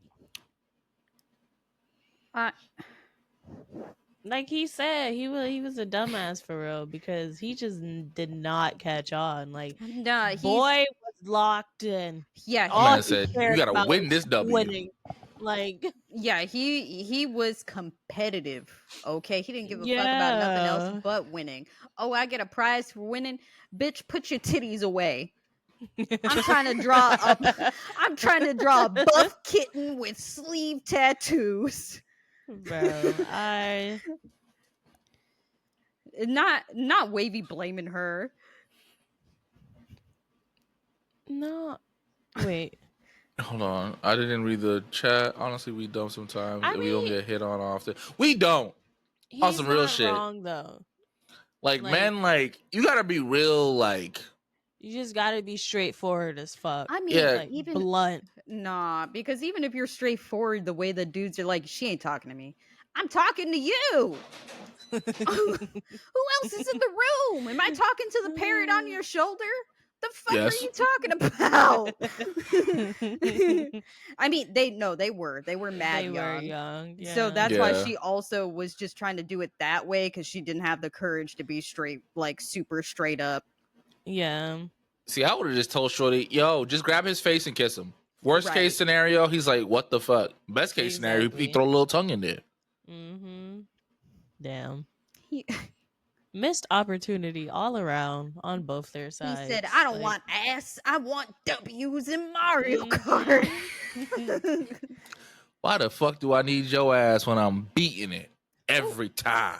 C: Like he said, he was a dumbass for real because he just did not catch on. Like, boy was locked in.
B: Yeah,
A: man said, "You gotta win this W."
C: Winning. Like,
B: yeah, he was competitive. Okay, he didn't give a fuck about nothing else but winning. Oh, I get a prize for winning, bitch. Put your titties away. I'm trying to draw a buff kitten with sleeve tattoos.
C: Bro,
B: not Wavy blaming her.
C: No, wait.
A: Hold on, I didn't read the chat. Honestly, we dumb sometimes. We don't get hit on often. We don't. On some real shit.
C: Wrong though.
A: Like, man, like you gotta be real. Like,
C: you just gotta be straightforward as fuck.
B: I mean,
C: like, even blunt.
B: Nah, because even if you're straightforward, the way the dudes are like, she ain't talking to me. I'm talking to you. Who else is in the room? Am I talking to the parrot on your shoulder? The fuck are you talking about? I mean, they were mad
C: They
B: young.
C: were young. Yeah.
B: So that's why she also was just trying to do it that way, because she didn't have the courage to be straight, like super straight up.
C: Yeah.
A: See, I would have just told Shorty, yo, just grab his face and kiss him. Worst case scenario, he's like, what the fuck? Best case scenario, he throw a little tongue in there.
C: Mm-hmm. Damn. Missed opportunity all around on both their sides.
B: He said, I don't want ass. I want W's in Mario Kart.
A: Why the fuck do I need your ass when I'm beating it every time?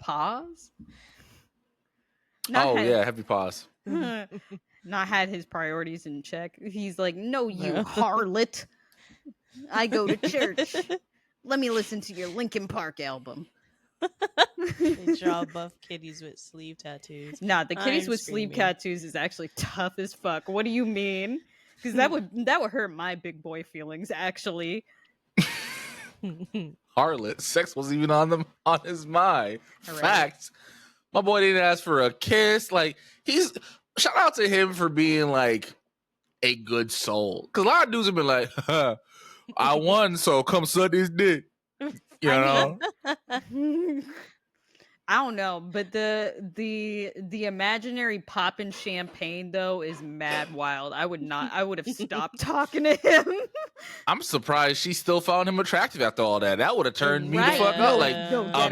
B: Pause.
A: Heavy pause.
B: Not had his priorities in check. He's like, no, you harlot. I go to church. Let me listen to your Linkin Park album.
C: They draw buff kitties with sleeve tattoos.
B: Nah, the kitties with sleeve tattoos is actually tough as fuck. What do you mean? Because that would hurt my big boy feelings, actually.
A: Harlot, sex wasn't even on his mind. Right. Facts. My boy didn't ask for a kiss. Like, shout out to him for being like a good soul. Because a lot of dudes have been like, I won, so come suck this dick. You know?
B: I don't know, but the imaginary poppin' champagne though is mad wild. I would have stopped talking to him.
A: I'm surprised she still found him attractive after all that. That would have turned me the fuck up. Like,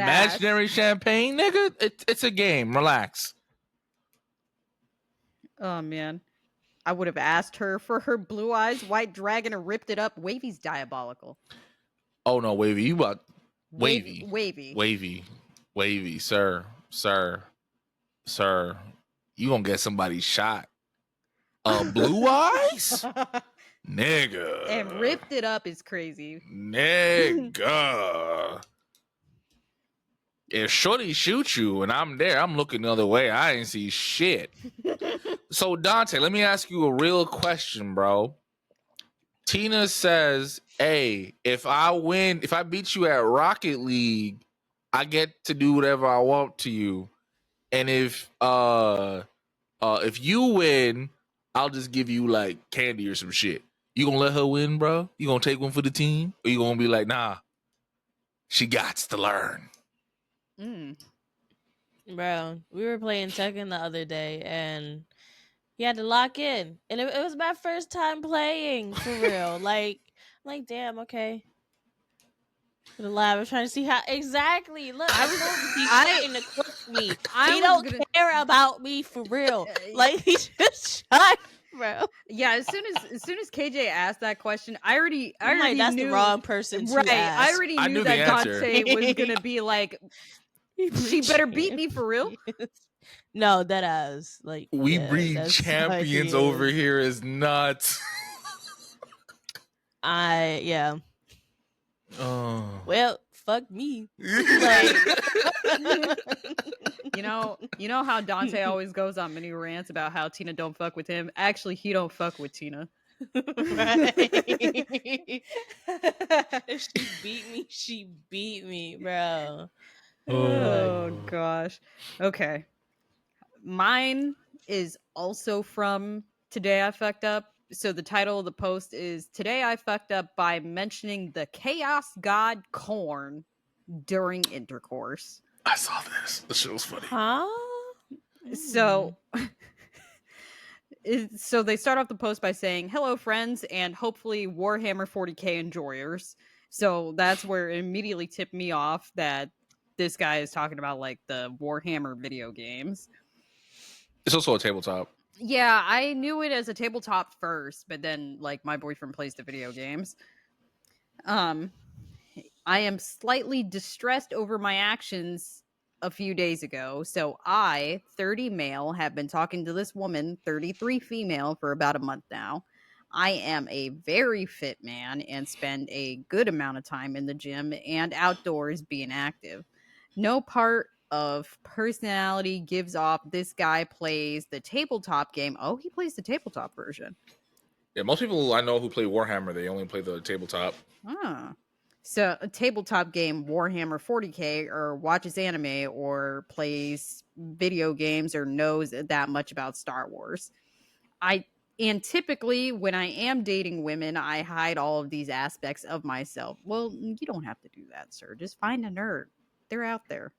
A: imaginary champagne, nigga? It's a game. Relax.
B: Oh man. I would have asked her for her blue eyes, white dragon, or ripped it up. Wavy's diabolical.
A: Oh no, Wavy, you about Wavy. Wavy, sir. You gonna get somebody shot. Blue eyes? Nigga.
B: And ripped it up is crazy.
A: Nigga. If Shorty shoot you and I'm there, I'm looking the other way. I ain't see shit. So Dante, let me ask you a real question, bro. Tina says, hey, if I beat you at Rocket League, I get to do whatever I want to you. And if you win, I'll just give you like candy or some shit. You gonna let her win, bro? You gonna take one for the team? Or you gonna be like, nah, she gots to learn?
C: Bro, we were playing Tekken the other day and he had to lock in. And it was my first time playing, for real. like, damn, okay. The lab, I'm trying to see how exactly. Look, he's trying to cook me. He don't care about me for real. Like, he just shot, bro.
B: Yeah, as soon as KJ asked that question, I already
C: that's
B: knew
C: the wrong person to ask.
B: I already knew that Dante was gonna be like, she better beat me for real.
C: No, that ass. Like,
A: we breed champions over here is nuts.
C: Yeah.
A: Oh.
C: Well, fuck me.
B: Like, you know how Dante always goes on mini rants about how Tina don't fuck with him? Actually, he don't fuck with Tina.
C: If she beat me, bro.
B: Oh gosh. Okay. Mine is also from Today I Fucked Up. So the title of the post is Today I Fucked Up by mentioning the chaos god Khorne during intercourse.
A: I saw this. This shit was funny.
C: Huh?
B: So so they start off the post by saying, hello friends, and hopefully Warhammer 40k enjoyers. So that's where it immediately tipped me off that this guy is talking about like the Warhammer video games.
A: It's also a tabletop.
B: Yeah, I knew it as a tabletop first, but then like my boyfriend plays the video games. I am slightly distressed over my actions a few days ago. So I, 30 male, have been talking to this woman, 33 female, for about a month now. I am a very fit man and spend a good amount of time in the gym and outdoors being active. No part of personality gives off this guy plays the tabletop game. Oh, he plays the tabletop version.
A: Yeah, most people I know who play Warhammer, they only play the tabletop.
B: So a tabletop game, Warhammer 40k, or watches anime or plays video games or knows that much about Star Wars. And typically when I am dating women, I hide all of these aspects of myself. Well, you don't have to do that, sir. Just find a nerd. They're out there.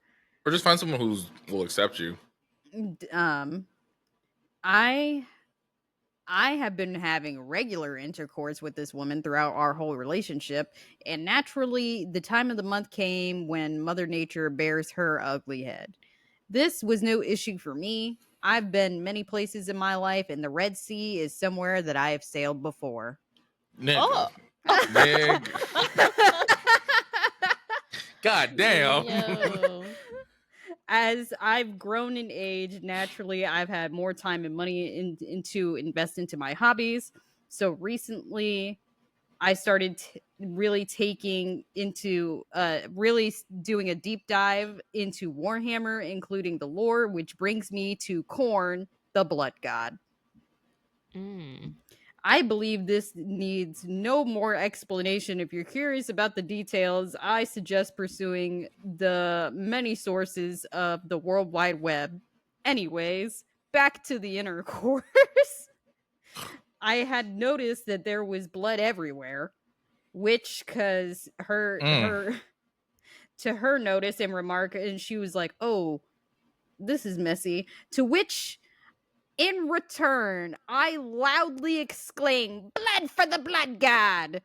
A: Or just find someone who will accept you.
B: I have been having regular intercourse with this woman throughout our whole relationship, and naturally, the time of the month came when Mother Nature bears her ugly head. This was no issue for me. I've been many places in my life, and the Red Sea is somewhere that I have sailed before.
A: Nigga. Nigga. God damn.
C: Yo.
B: As I've grown in age, naturally, I've had more time and money into invest into my hobbies. So recently, I started really taking into really doing a deep dive into Warhammer, including the lore, which brings me to Khorne, the Blood God. I believe this needs no more explanation. If you're curious about the details, I suggest pursuing the many sources of the World Wide Web. Anyways, back to the intercourse. I had noticed that there was blood everywhere, which cause her to her notice and remark, and she was like, "Oh, this is messy." To which, in return, I loudly exclaimed, "Blood for the blood god!"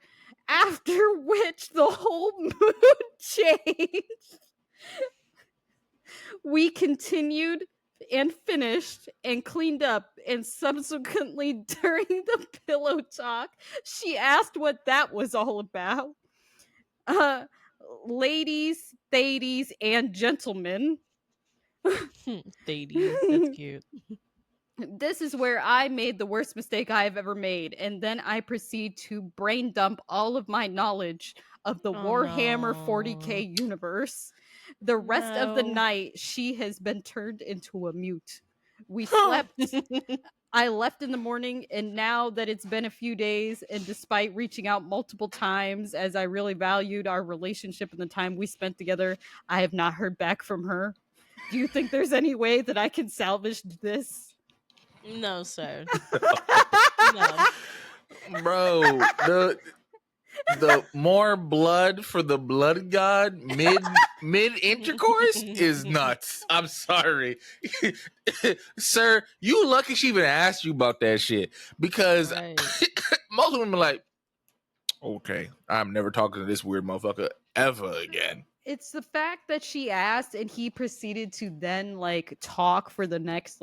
B: After which the whole mood changed. We continued and finished and cleaned up, and subsequently during the pillow talk, she asked what that was all about. Ladies, thadies, and gentlemen.
C: Thadies, that's cute.
B: This is where I made the worst mistake I have ever made, and then I proceed to brain dump all of my knowledge of the Warhammer 40k universe. The rest of the night, she has been turned into a mute. We slept. I left in the morning, and now that it's been a few days, and despite reaching out multiple times as I really valued our relationship and the time we spent together, I have not heard back from her. Do you think there's any way that I can salvage this?
C: No, sir.
A: No. Bro, the more blood for the blood god mid intercourse is nuts. I'm sorry. Sir, you lucky she even asked you about that shit, because most women are like, okay, I'm never talking to this weird motherfucker ever again.
B: It's the fact that she asked and he proceeded to then like talk for the next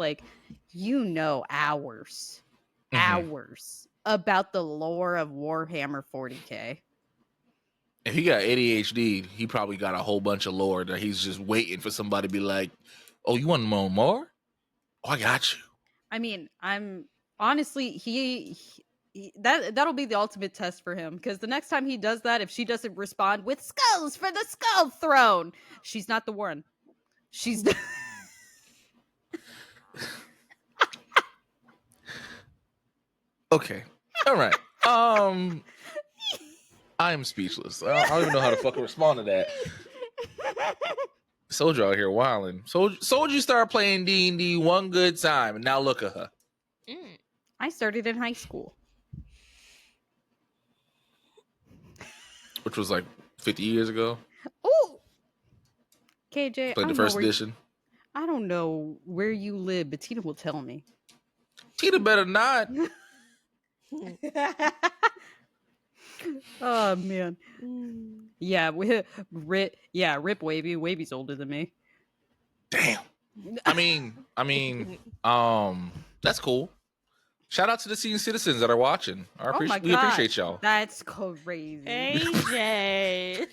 B: hours about the lore of Warhammer 40k.
A: If he got ADHD, he probably got a whole bunch of lore that he's just waiting for somebody to be like, "Oh, you want to know more? Oh, I got you."
B: I mean, I'm honestly that'll be the ultimate test for him, because the next time he does that, if she doesn't respond with skulls for the skull throne, she's not the one. She's
A: okay. All right. I am speechless. I don't even know how to fucking respond to that. Soldier out here wilding. Soldier started playing D&D one good time, and now look at her.
B: I started in high school,
A: which was like 50 years ago.
B: Oh, KJ,
A: played the first edition.
B: I don't know where you live, but Tina will tell me.
A: Tina better not.
B: Oh man, yeah, rip Wavy. Wavy's older than me.
A: Damn. I mean, that's cool. Shout out to the senior citizens that are watching. We appreciate y'all.
B: That's crazy.
C: AJ.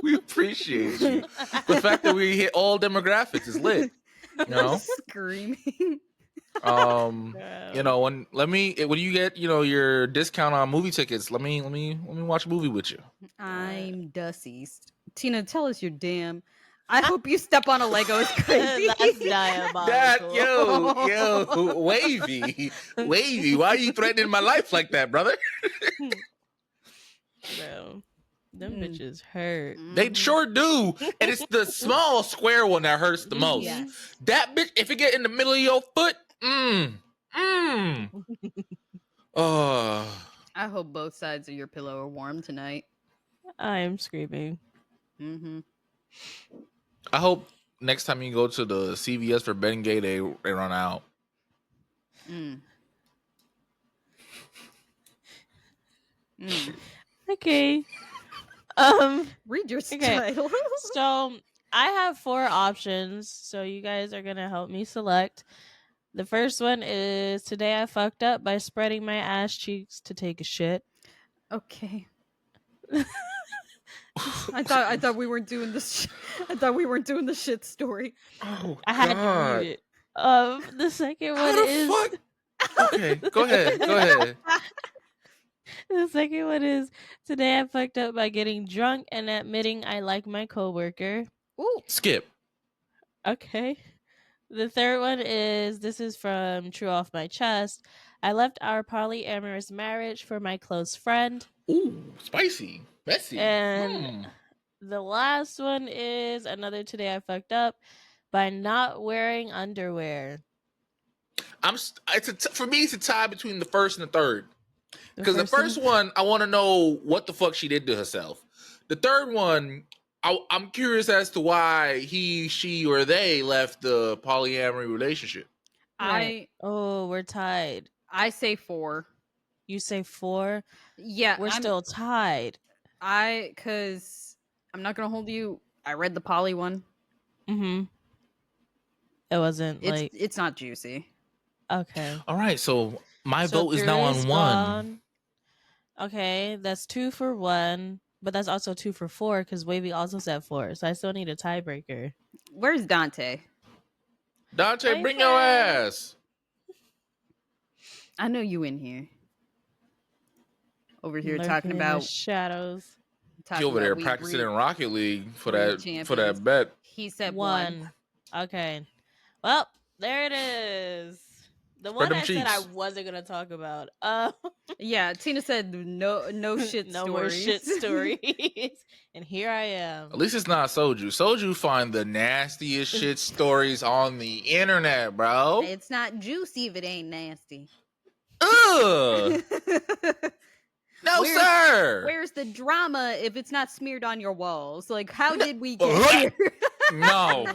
A: We appreciate you. The fact that we hit all demographics is lit. You know,
B: screaming.
A: You know, when you get, you know, your discount on movie tickets, let me watch a movie with you.
B: I'm deceased. Tina, tell us your damn. I hope you step on a Lego. It's crazy.
C: That's diabolical.
A: Yo, Wavy. Why are you threatening my life like that, brother?
C: No. Them bitches hurt.
A: They sure do. And it's the small square one that hurts the most.
B: Yes.
A: That bitch, if it get in the middle of your foot,
B: I hope both sides of your pillow are warm tonight.
C: I am screaming.
A: I hope next time you go to the CVS for Bengay, they run out.
C: Okay.
B: Read your title.
C: So I have 4 options, so you guys are gonna help me select. The first one is today I fucked up by spreading my ass cheeks to take a shit.
B: Okay. I thought we weren't doing this. I thought we weren't doing the shit story.
A: Oh,
C: I had to mute it. The second one is.
A: Fuck? Okay, go ahead. Go ahead.
C: The second one is today I fucked up by getting drunk and admitting I like my coworker.
B: Ooh.
A: Skip.
C: Okay. The third one is this is from True Off My Chest. I left our polyamorous marriage for my close friend.
A: Ooh, spicy. Messy.
C: And the last one is another today I fucked up by not wearing underwear.
A: For me, it's a tie between the first and the third. Because the first one, I want to know what the fuck she did to herself. The third one, I'm curious as to why he, she, or they left the polyamory relationship.
C: Right. We're tied.
B: I say 4.
C: You say 4?
B: Yeah.
C: We're still tied.
B: Because I'm not going to hold you. I read the poly one.
C: It wasn't like.
B: It's not juicy.
C: Okay.
A: All right. So my vote is now on 1.
C: Gone. Okay. That's 2 for 1. But that's also 2 for 4 because Wavy also said 4. So I still need a tiebreaker.
B: Where's Dante?
A: Dante, bring your ass.
B: I know you in here. Over here
C: Lurking
B: talking about
A: shadows. He over there practicing in Rocket League for that bet.
B: He said
C: 1. Okay. Well, there it is. The one I said I wasn't gonna talk about.
B: Yeah, Tina said no shit
C: no
B: stories.
C: more shit stories. And here I am.
A: At least it's not Soju. Soju find the nastiest shit stories on the internet, bro.
B: It's not juicy if it ain't nasty.
A: Ugh. No, sir.
B: Where's the drama if it's not smeared on your walls? Like, how did we get here?
A: No.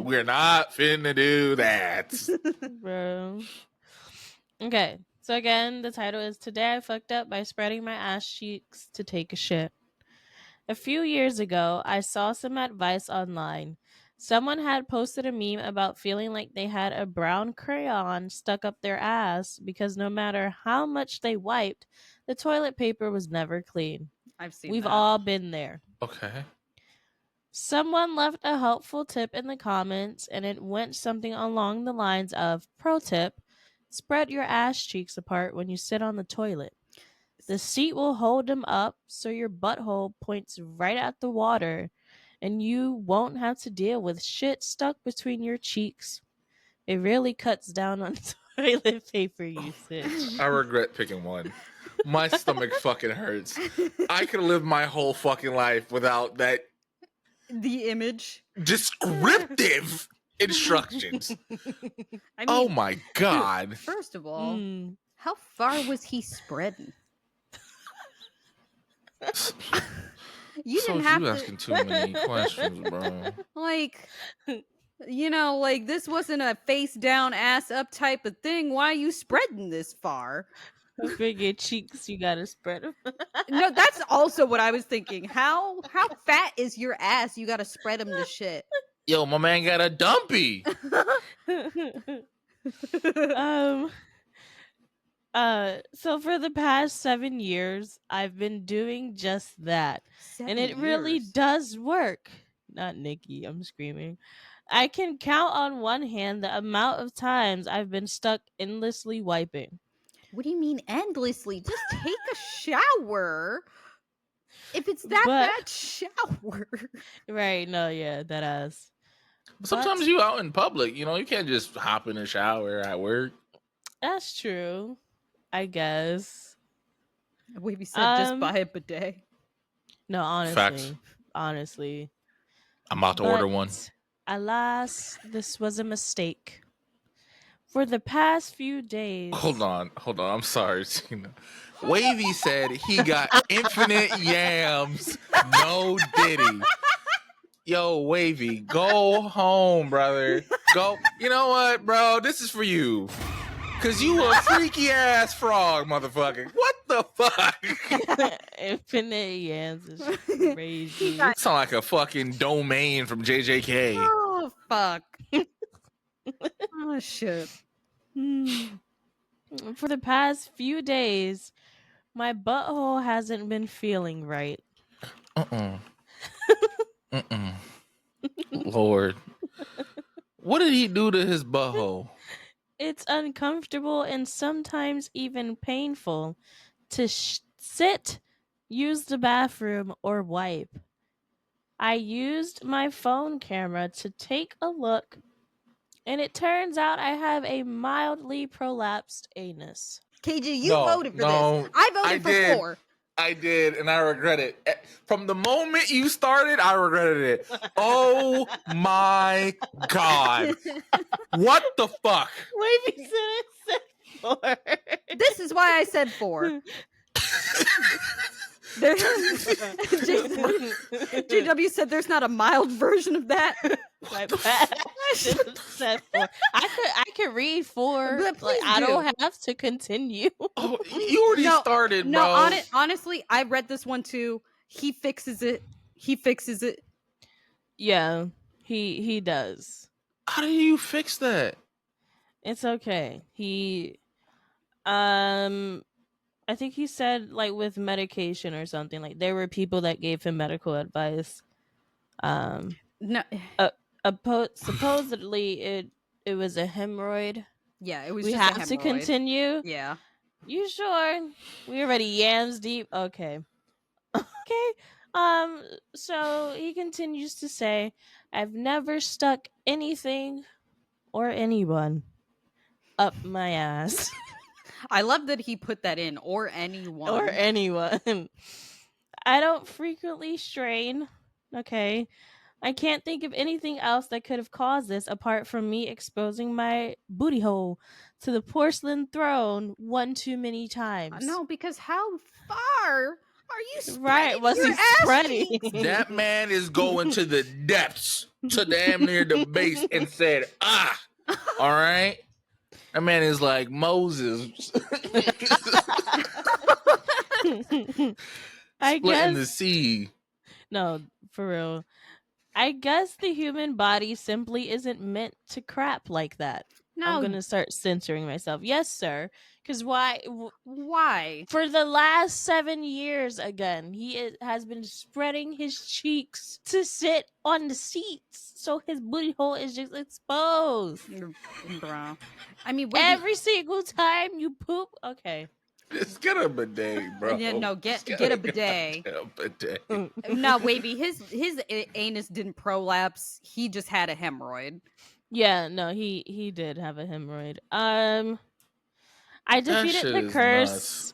A: We're not finna do that.
C: Bro. Okay. So again, the title is Today I Fucked Up by Spreading My Ass Cheeks to Take a Shit. A few years ago, I saw some advice online. Someone had posted a meme about feeling like they had a brown crayon stuck up their ass because no matter how much they wiped, the toilet paper was never clean. We've all been there.
A: Okay.
C: Someone left a helpful tip in the comments, and it went something along the lines of, pro tip, spread your ass cheeks apart when you sit on the toilet. The seat will hold them up so your butthole points right at the water, and you won't have to deal with shit stuck between your cheeks. It really cuts down on toilet paper usage.
A: I regret picking 1. My stomach fucking hurts. I could live my whole fucking life without that.
B: The image.
A: Descriptive instructions. I mean, oh my God.
B: First of all, how far was he spreading? You didn't have to.
A: You asking too many questions, bro.
B: Like, like this wasn't a face down, ass up type of thing. Why are you spreading this far?
C: How big your cheeks you gotta spread them?
B: No, that's also what I was thinking. How fat is your ass? You gotta spread them to shit.
A: Yo, my man got a dumpy.
C: So for the past 7 years, I've been doing just that.
B: 7
C: and it really does work. Not Nikki, I'm screaming. I can count on one hand the amount of times I've been stuck endlessly wiping.
B: What do you mean endlessly? Just take a shower. If it's that bad, shower.
C: Right, no, yeah, that ass.
A: Sometimes you out in public, you can't just hop in a shower at work.
C: That's true. I guess.
B: Wavy said just buy a bidet.
C: No,
A: Facts.
C: honestly.
A: I'm about to order one.
C: Alas, this was a mistake. For the past few days.
A: Hold on. I'm sorry, Tina. Wavy said he got infinite yams. No Diddy. Yo, Wavy, go home, brother. Go. You know what, bro? This is for you. Cause you a freaky ass frog, motherfucker. What the fuck?
C: Infinite yams is crazy.
A: You sound like a fucking domain from JJK.
B: Oh fuck. Oh shit.
C: For the past few days, my butthole hasn't been feeling right.
A: Lord. What did he do to his butthole?
C: It's uncomfortable and sometimes even painful to sit, use the bathroom, or wipe. I used my phone camera to take a look, and it turns out I have a mildly prolapsed anus.
B: KJ, you voted for this. I voted for 4.
A: I did, and I regret it. From the moment you started, I regretted it. Oh my god. What the fuck?
C: Wavy said 4.
B: This is why I said 4. JW said there's not a mild version of that.
C: My bad. I should have said 4. I could read 4.
B: But
C: like, I don't have to continue.
A: Oh, you already started, bro.
B: No, honestly, I read this one too. He fixes it.
C: Yeah, he does.
A: How do you fix that?
C: It's okay. I think he said like with medication or something. Like there were people that gave him medical advice.
B: No.
C: Supposedly it was a hemorrhoid.
B: Yeah, it was.
C: We
B: just
C: have
B: a
C: to continue.
B: Yeah.
C: You sure? We already yams deep. Okay. Okay. So he continues to say, "I've never stuck anything or anyone up my ass."
B: I love that he put that in, or anyone.
C: I don't frequently strain. Okay. I can't think of anything else that could have caused this apart from me exposing my booty hole to the porcelain throne one too many times.
B: No, because how far are you spreading?
C: Right, was he spreading?
A: That man is going to the depths, to damn near the base, and said, all right? That man is like Moses.
C: I guess
A: in the sea.
C: No, for real. I guess the human body simply isn't meant to crap like that. No. I'm going to start censoring myself. Yes, sir. Because why?
B: Why?
C: For the last 7 years, again, he has been spreading his cheeks to sit on the seats. So his booty hole is just exposed.
B: Bro. I mean,
C: every single time you poop. Okay.
A: Just get a bidet, bro.
B: Yeah, no, get a bidet. No, Wavy, his anus didn't prolapse. He just had a hemorrhoid.
C: Yeah, no, he did have a hemorrhoid. I defeated the curse.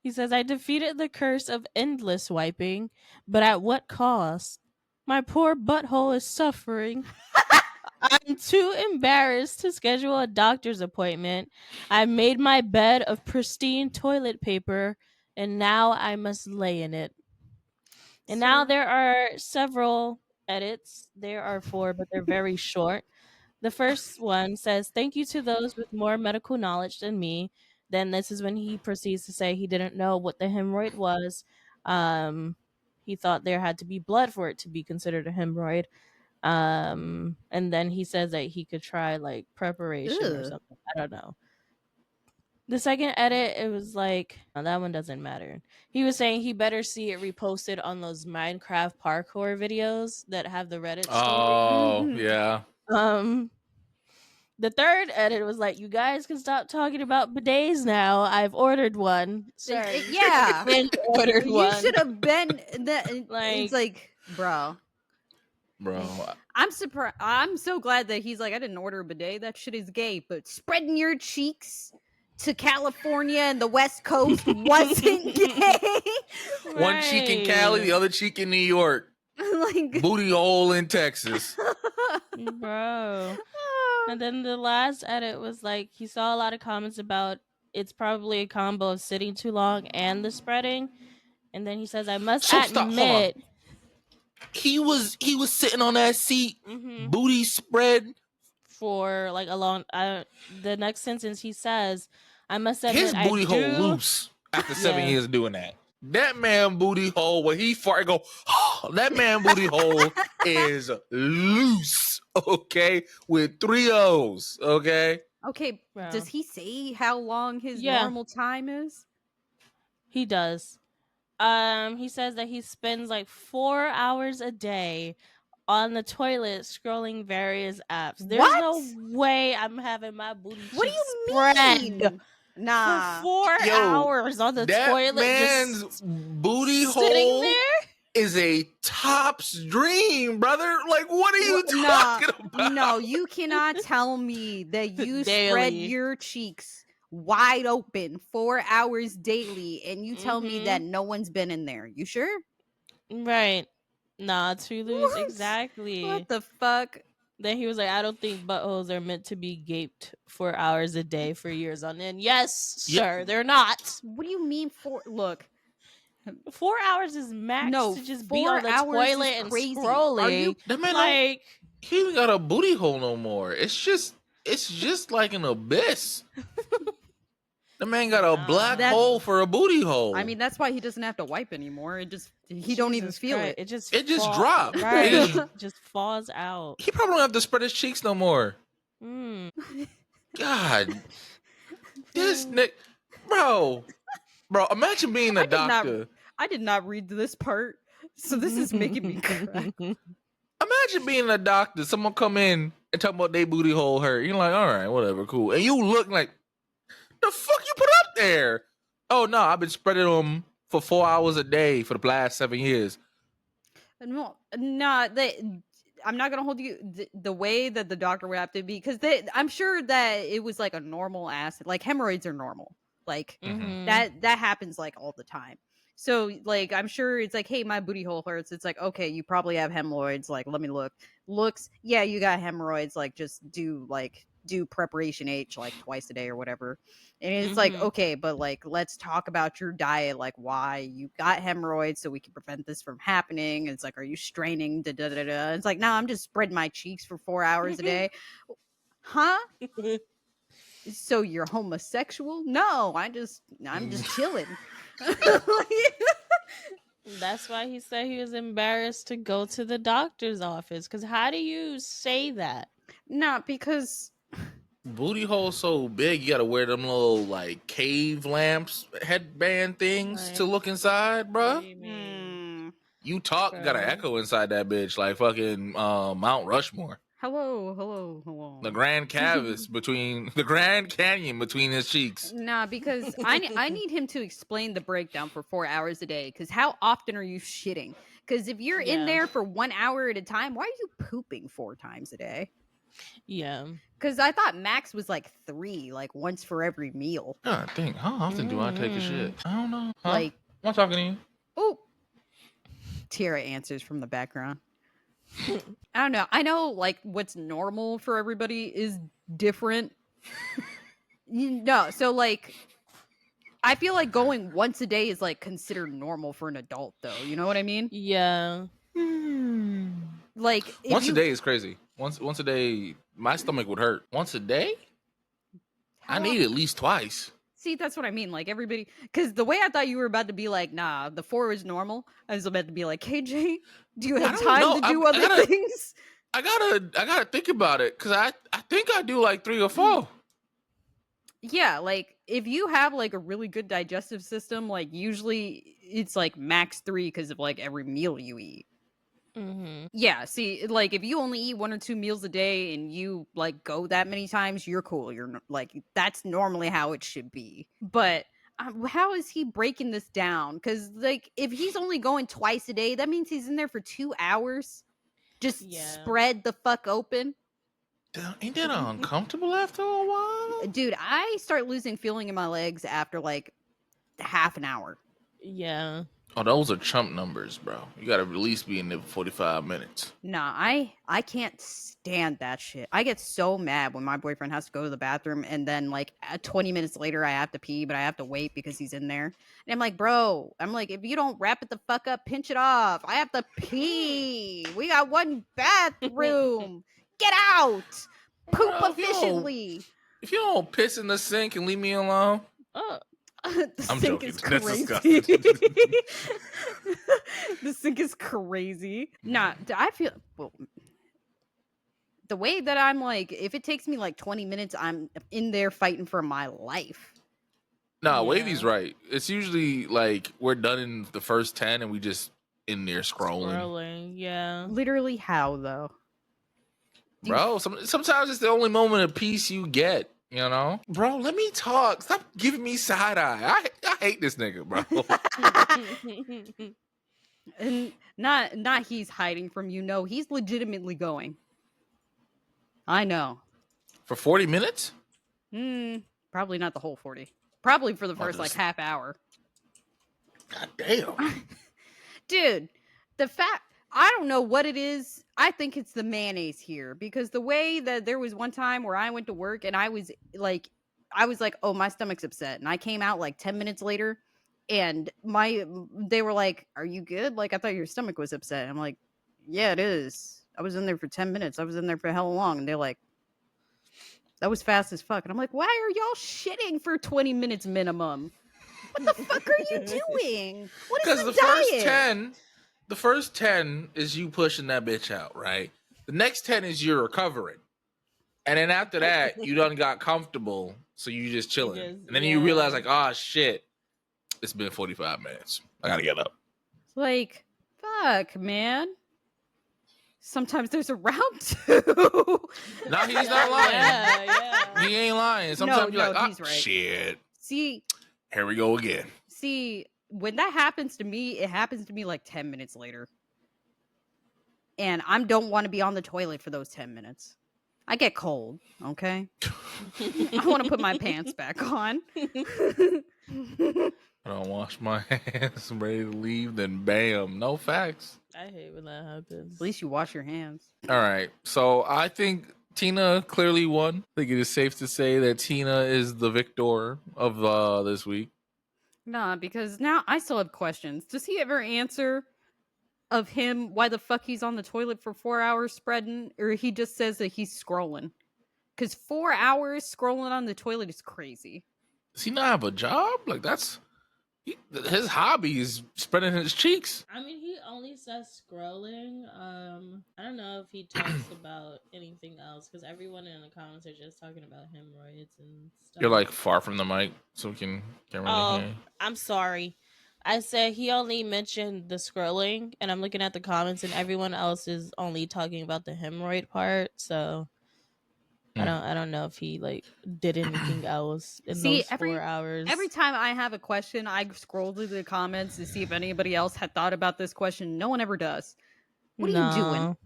C: He says, I defeated the curse of endless wiping, but at what cost? My poor butthole is suffering. I'm too embarrassed to schedule a doctor's appointment. I made my bed of pristine toilet paper, and now I must lay in it. And now there are several edits. There are 4, but they're very short. The first one says, thank you to those with more medical knowledge than me. Then this is when he proceeds to say he didn't know what the hemorrhoid was. He thought there had to be blood for it to be considered a hemorrhoid. And then he says that he could try like preparation or something. I don't know. The second edit, it was like, oh, that one doesn't matter. He was saying he better see it reposted on those Minecraft parkour videos that have the Reddit story.
A: Oh, yeah.
C: The third edit was like, you guys can stop talking about bidets now. I've ordered one. Sorry.
B: Yeah.
C: Ordered one.
B: You should have been it's like, bro. I'm surprised. I'm so glad that he's like, I didn't order a bidet. That shit is gay. But spreading your cheeks to California and the West Coast wasn't gay.
A: One cheek in Cali, the other cheek in New York.
B: Like
A: booty hole in Texas.
C: Bro. And then the last edit was like he saw a lot of comments about it's probably a combo of sitting too long and the spreading. And then he says, I must admit,
A: he was sitting on that seat, booty spread
C: for like a long. The next sentence he says, I must admit,
A: his booty hole loose after 7 years of doing that. That man booty hole, when he fart, go, oh, that man booty hole is loose, okay, with 3 O's, okay?
B: Okay, does he say how long his normal time is?
C: He does. He says that he spends like 4 hours a day on the toilet scrolling various apps. There's no way I'm having my booty spread.
B: Nah.
C: For 4 hours on the toilet.
A: Man's
C: just
A: booty hole is a top's dream, brother. Like, what are you talking about?
B: No, you cannot tell me that you spread your cheeks wide open 4 hours daily and you tell me that no one's been in there. You sure?
C: Right. Nah, to lose. Exactly.
B: What the fuck?
C: Then he was like, I don't think buttholes are meant to be gaped 4 hours a day for years on end. Yes, sir, they're not.
B: What do you mean look,
C: 4 hours is max to just be on the toilet and scrolling.
A: That man he ain't got a booty hole no more. It's just like an abyss. The man got a black hole for a booty hole.
B: I mean, that's why he doesn't have to wipe anymore. He don't even feel it.
C: It just
A: dropped.
C: Right. It just falls out.
A: He probably don't have to spread his cheeks no more. God. This Nick, bro, imagine being a doctor.
B: I did not read this part, so this is making me cry.
A: Imagine being a doctor. Someone come in and talk about their booty hole hurt. You're like, all right, whatever, cool. And you look like, the fuck you put up there? Oh no, I've been spreading them for 4 hours a day for the last 7 years.
B: No, I'm not gonna hold you the way that the doctor would have to be, because I'm sure that it was like a normal acid. Like hemorrhoids are normal. Like that happens like all the time. So like I'm sure it's like, hey, my booty hole hurts. It's like, okay, you probably have hemorrhoids. Like, let me look. Looks, yeah, you got hemorrhoids. Like, just do preparation H like twice a day or whatever. And it's like, okay, but like let's talk about your diet, like why you got hemorrhoids so we can prevent this from happening. And it's like, are you straining? It's like, no, I'm just spreading my cheeks for 4 hours a day. Huh? So you're homosexual? No, I'm just chilling.
C: That's why he said he was embarrassed to go to the doctor's office. Because how do you say that?
B: Not because
A: booty hole so big, you gotta wear them little like cave lamps headband things to look inside, bro. You talk, got an echo inside that bitch like fucking Mount Rushmore.
B: Hello.
A: The Grand Canyon between his cheeks.
B: Nah, because I need him to explain the breakdown for 4 hours a day. Because how often are you shitting? Because if you're in there for 1 hour at a time, why are you pooping 4 times a day?
C: Yeah.
B: Because I thought max was like 3, like once for every meal.
A: I think, how often do I take a shit? I don't know. Huh?
B: Like,
A: I'm talking to you.
B: Oh, Tara answers from the background. I don't know. I know like what's normal for everybody is different. So like I feel like going once a day is like considered normal for an adult though. You know what I mean?
C: Yeah.
B: Like
A: once a day is crazy. Once a day, my stomach would hurt. Once a day? I need at least twice.
B: See, that's what I mean. Like everybody, because the way I thought you were about to be like, nah, the 4 is normal. I was about to be like, KJ, do you have time to do other things?
A: I gotta think about it, because I think I do like 3 or 4.
B: Yeah, like if you have like a really good digestive system, like usually it's like max 3 because of like every meal you eat. Yeah, see, like if you only eat 1 or 2 meals a day and you like go that many times, you're cool. You're like, that's normally how it should be. But how is he breaking this down? Because like if he's only going twice a day, that means he's in there for 2 hours. Just spread the fuck open.
A: Ain't that uncomfortable after a while?
B: Dude, I start losing feeling in my legs after like half an hour.
C: Yeah.
A: Oh, those are Trump numbers, bro. You gotta at least be in there for 45 minutes.
B: Nah, I can't stand that shit. I get so mad when my boyfriend has to go to the bathroom and then like 20 minutes later I have to pee, but I have to wait because he's in there. And I'm like, bro, if you don't wrap it the fuck up, pinch it off. I have to pee. We got one bathroom. Get out. Poop
A: Bro,
B: efficiently.
A: if you don't piss in the sink and leave me alone.
B: The
A: I'm
B: sink
A: joking.
B: is
A: That's
B: crazy.
A: disgusting.
B: The sink is crazy. Nah, I feel the way that I'm like, if it takes me like 20 minutes, I'm in there fighting for my life.
A: Nah,
C: Yeah.
A: Wavy's right. It's usually like we're done in the first 10 and we just in there scrolling.
C: Yeah.
B: Literally, how though?
A: Bro, sometimes it's the only moment of peace you get, you know? Bro, let me talk. Stop giving me side eye. I hate this nigga, bro.
B: And not he's hiding from you. No, he's legitimately going. I know.
A: For 40 minutes?
B: Probably not the whole 40. Probably for the first like half hour.
A: God damn.
B: Dude, the fact I don't know what it is. I think it's the mayonnaise here because the way that there was one time where I went to work and I was like, oh, my stomach's upset. And I came out like 10 minutes later and they were like, are you good? Like, I thought your stomach was upset. I'm like, yeah, it is. I was in there for 10 minutes. I was in there for hella long. And they're like, that was fast as fuck. And I'm like, why are y'all shitting for 20 minutes minimum? What the fuck are you doing? What is the diet?
A: The first 10 is you pushing that bitch out, right? The next 10 is you're recovering. And then after that, you done got comfortable, so you just chilling. And then you realize like, oh shit, it's been 45 minutes. I gotta get up.
B: It's like, fuck, man. Sometimes there's a round two.
A: No, he's not lying.
C: Yeah.
A: He ain't lying. Sometimes you're like,
B: he's right.
A: Shit.
B: See,
A: here we go again.
B: See, when that happens to me, it happens to me like 10 minutes later. And I don't want to be on the toilet for those 10 minutes. I get cold, okay? I want to put my pants back on.
A: I don't wash my hands. I'm ready to leave, then bam. No facts.
C: I hate when that happens.
B: At least you wash your hands.
A: All right. So I think Tina clearly won. I think it is safe to say that Tina is the victor of this week.
B: Nah, because now I still have questions. Does he ever answer of him why the fuck he's on the toilet for 4 hours spreading? Or he just says that he's scrolling? Because 4 hours scrolling on the toilet is crazy.
A: Does he not have a job? Like his hobby is spreading his cheeks.
C: I mean, he only says scrolling. I don't know if he talks about anything else because everyone in the comments are just talking about hemorrhoids and stuff.
A: You're like far from the mic, so we can't really hear.
C: I'm sorry. I said he only mentioned the scrolling, and I'm looking at the comments, and everyone else is only talking about the hemorrhoid part. So I don't know if he like did anything else in those 4 hours.
B: Every time I have a question, I scroll through the comments to see if anybody else had thought about this question. No one ever does. What are you doing?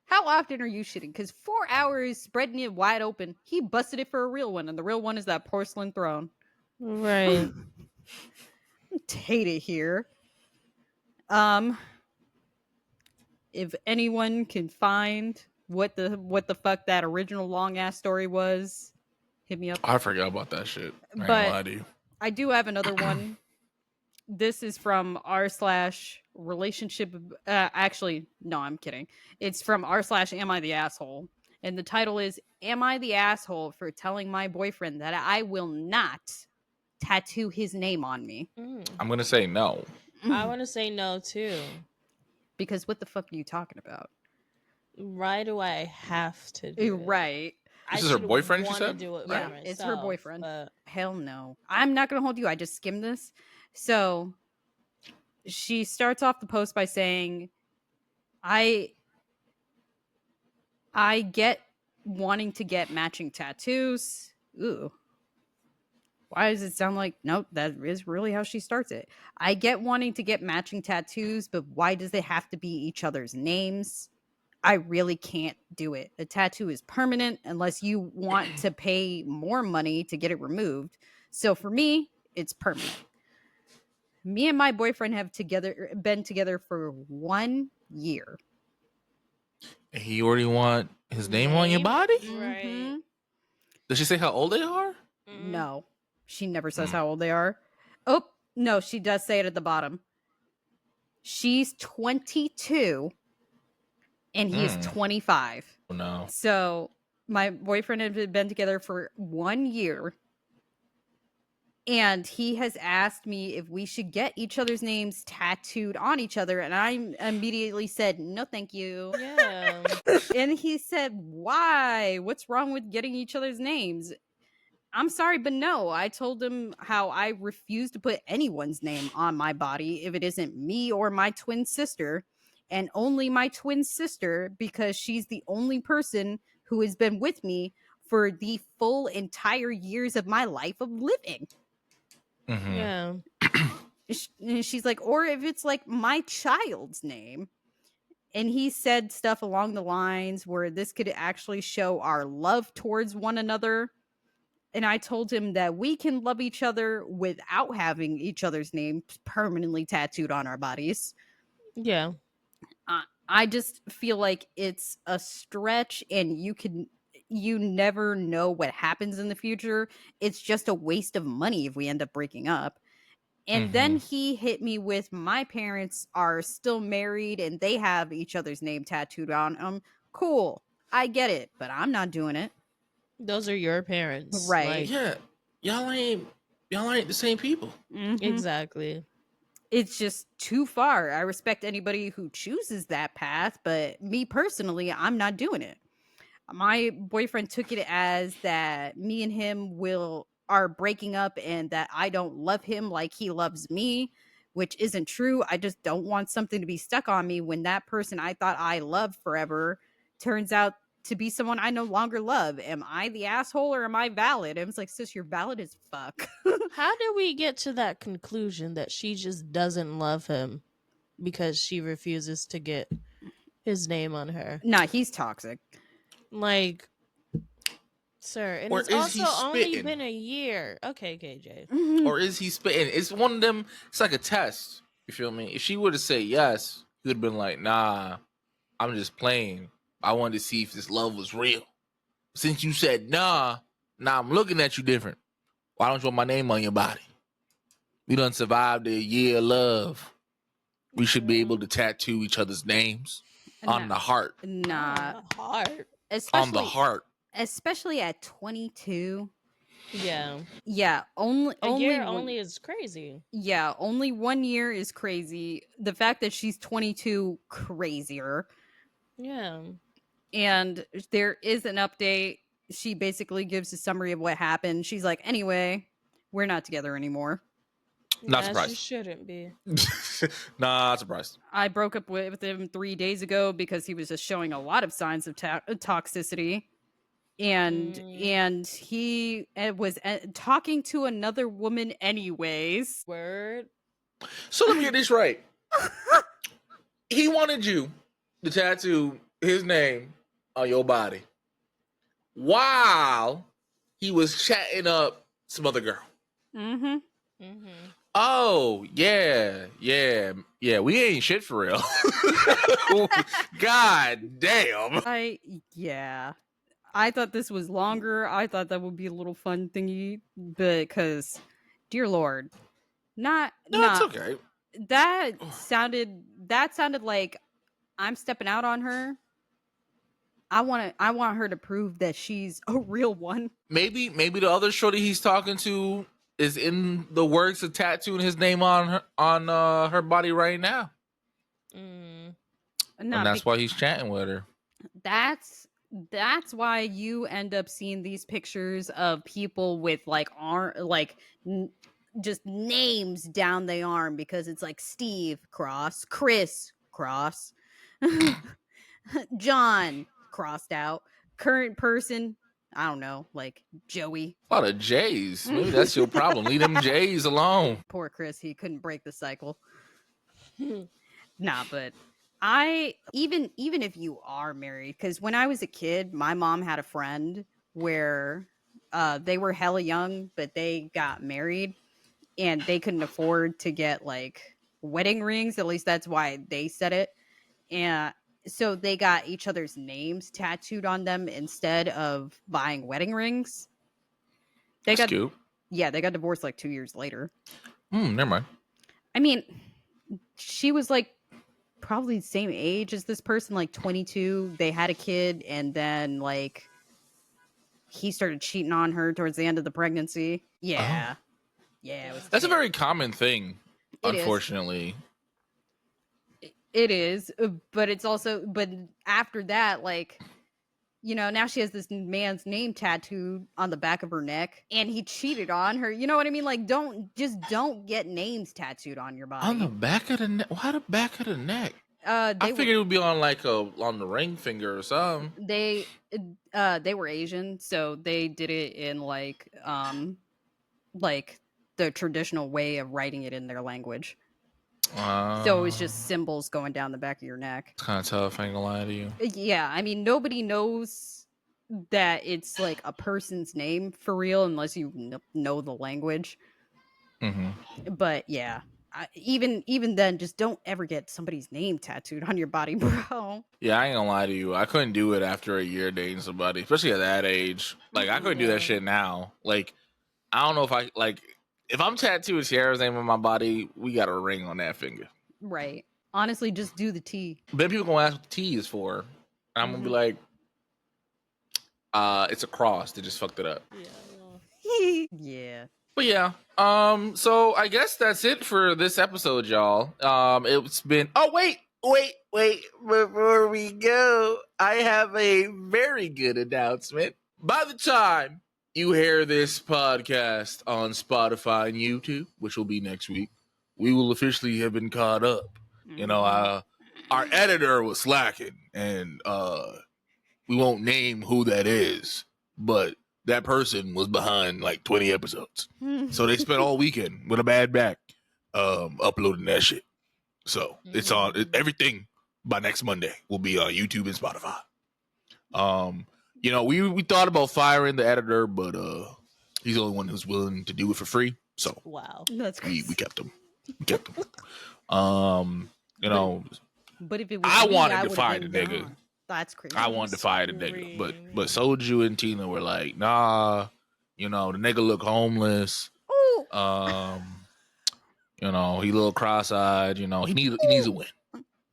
B: How often are you shitting? Because 4 hours spreading it wide open, he busted it for a real one, and the real one is that porcelain throne.
C: Right.
B: Hate it here. If anyone can find what the fuck that original long ass story was, hit me up.
A: I forgot about that shit. I ain't gonna lie to you.
B: I do have another one. This is from r/relationship. Actually, no, I'm kidding. It's from r/am I the asshole? And the title is, am I the asshole for telling my boyfriend that I will not tattoo his name on me?
A: I'm gonna say no.
C: I want to say no too.
B: Because what the fuck are you talking about?
C: Why do I have to do it?
B: Right.
A: This is her boyfriend, she said?
C: Do it
B: yeah,
C: myself,
B: it's her boyfriend. Hell no. I'm not going to hold you. I just skimmed this. So she starts off the post by saying, I get wanting to get matching tattoos. Ooh. Why does it sound like, nope, that is really how she starts it. I get wanting to get matching tattoos, but why does they have to be each other's names? I really can't do it. A tattoo is permanent unless you want to pay more money to get it removed. So for me, it's permanent. Me and my boyfriend have been together for 1 year.
A: And he already want his name on your body?
C: Right.
B: Mm-hmm.
A: Does she say how old they are?
B: No, she never says how old they are. Oh, no, she does say it at the bottom. She's 22 and he is 25.
A: Oh, no.
B: So my boyfriend had been together for 1 year. And he has asked me if we should get each other's names tattooed on each other. And I immediately said, no, thank you.
C: Yeah.
B: And he said, why? What's wrong with getting each other's names? I'm sorry, but no. I told him how I refuse to put anyone's name on my body if it isn't me or my twin sister. And only my twin sister, because she's the only person who has been with me for the full entire years of my life of living.
A: Mm-hmm.
C: Yeah.
B: And she's like, or if it's like my child's name. And he said stuff along the lines where this could actually show our love towards one another. And I told him that we can love each other without having each other's names permanently tattooed on our bodies.
C: Yeah.
B: I just feel like it's a stretch, and you never know what happens in the future. It's just a waste of money if we end up breaking up. And then he hit me with, my parents are still married and they have each other's name tattooed on them. Cool. I get it, but I'm not doing it.
C: Those are your parents.
B: Right.
C: Like,
A: Yeah. Y'all ain't the same people.
B: Mm-hmm.
C: exactly.
B: It's just too far. I respect anybody who chooses that path, but me personally, I'm not doing it. My boyfriend took it as that me and him are breaking up and that I don't love him like he loves me, which isn't true. I just don't want something to be stuck on me when that person I thought I loved forever turns out to be someone I no longer love. Am I the asshole or am I valid? And it's like, sis, you're valid as fuck.
C: How did we get to that conclusion that she just doesn't love him because she refuses to get his name on her?
B: Nah, he's toxic.
C: Like, sir, and
A: Or
C: it's
A: is he
C: also only
A: spitting?
C: been a year. Okay, KJ.
A: Or is he spitting? It's one of them. It's like a test. You feel me? If she would have said yes, he would have been like, nah, I'm just playing. I wanted to see if this love was real. Since you said nah, now I'm looking at you different. Why don't you want my name on your body? We done survived a year of love. We should be able to tattoo each other's names on the heart.
B: Nah.
C: Heart.
A: On the heart.
B: Especially at 22.
C: Yeah.
B: Yeah, only
C: year
B: one,
C: only is crazy.
B: Yeah, only 1 year is crazy. The fact that she's 22, crazier.
C: Yeah.
B: And there is an update. She basically gives a summary of what happened. She's like, anyway, we're not together anymore.
A: Not
C: As
A: surprised.
C: you shouldn't be.
A: Not surprised.
B: I broke up with him 3 days ago because he was just showing a lot of signs of toxicity. And he was talking to another woman anyways.
C: Word.
A: So let me get this right. He wanted you to tattoo his name on your body while he was chatting up some other girl.
B: Mm-hmm.
C: Mm-hmm.
A: Oh, yeah. We ain't shit for real. God damn.
B: I thought this was longer. I thought that would be a little fun thingy, because, dear Lord,
A: It's okay.
B: That sounded like I'm stepping out on her. I want her to prove that she's a real one.
A: Maybe the other shorty he's talking to is in the works of tattooing his name on her body right now.
C: Mm.
A: And that's why he's chatting with her.
B: That's why you end up seeing these pictures of people with just names down the arm, because it's like Steve cross, Chris cross, John crossed out, current person, I don't know, like Joey.
A: A lot of J's. Maybe that's your problem. Leave them J's alone.
B: Poor Chris, he couldn't break the cycle. Nah, but Even if you are married, because when I was a kid, my mom had a friend where they were hella young, but they got married and they couldn't afford to get like wedding rings. At least that's why they said it. And so they got each other's names tattooed on them instead of buying wedding rings.
A: That's cute.
B: Yeah, they got divorced like 2 years later.
A: Never mind.
B: I mean, she was like probably the same age as this person, like 22. They had a kid, and then like he started cheating on her towards the end of the pregnancy. Yeah.
A: Oh.
B: Yeah, it was
A: That's a very common thing, unfortunately.
B: It is, but it's also, but after that, like, you know, now she has this man's name tattooed on the back of her neck, and he cheated on her. You know what I mean? Like, don't get names tattooed on your body.
A: On the back of the neck? Why the back of the neck? I figured it would be on like on the ring finger or something.
B: They were Asian, so they did it in like the traditional way of writing it in their language. So it was just symbols going down the back of your neck.
A: It's kind of tough, I ain't gonna lie to you.
B: Yeah, I mean, nobody knows that it's like a person's name for real unless you know the language.
A: Mm-hmm.
B: But yeah, even then, just don't ever get somebody's name tattooed on your body, bro.
A: Yeah, I ain't gonna lie to you. I couldn't do it after a year dating somebody, especially at that age. Like, I couldn't do that shit now. Like, I don't know if I, like, if I'm tattooing Sierra's name on my body, we got a ring on that finger.
B: Right. Honestly, just do the T.
A: Then people gonna ask what the T is for. And I'm gonna be like, it's a cross. They just fucked it up.
B: Yeah. Yeah.
A: But yeah, so I guess that's it for this episode, y'all. It's been, wait, before we go, I have a very good announcement. By the time you hear this podcast on Spotify and YouTube, which will be next week, we will officially have been caught up. You know, our editor was slacking, and we won't name who that is, but that person was behind like 20 episodes. So they spent all weekend with a bad back uploading that shit. So it's on everything by next Monday will be on YouTube and Spotify. You know, we thought about firing the editor, but he's the only one who's willing to do it for free. So
C: wow.
A: That's crazy. We kept him. You know,
B: but if it was
A: I
B: me,
A: wanted to fire the nigga.
B: Gone. That's crazy.
A: I wanted to fire the nigga, but Soju and Tina were like, nah, you know, the nigga look homeless.
B: Ooh.
A: You know, he a little cross-eyed, you know, he needs a win.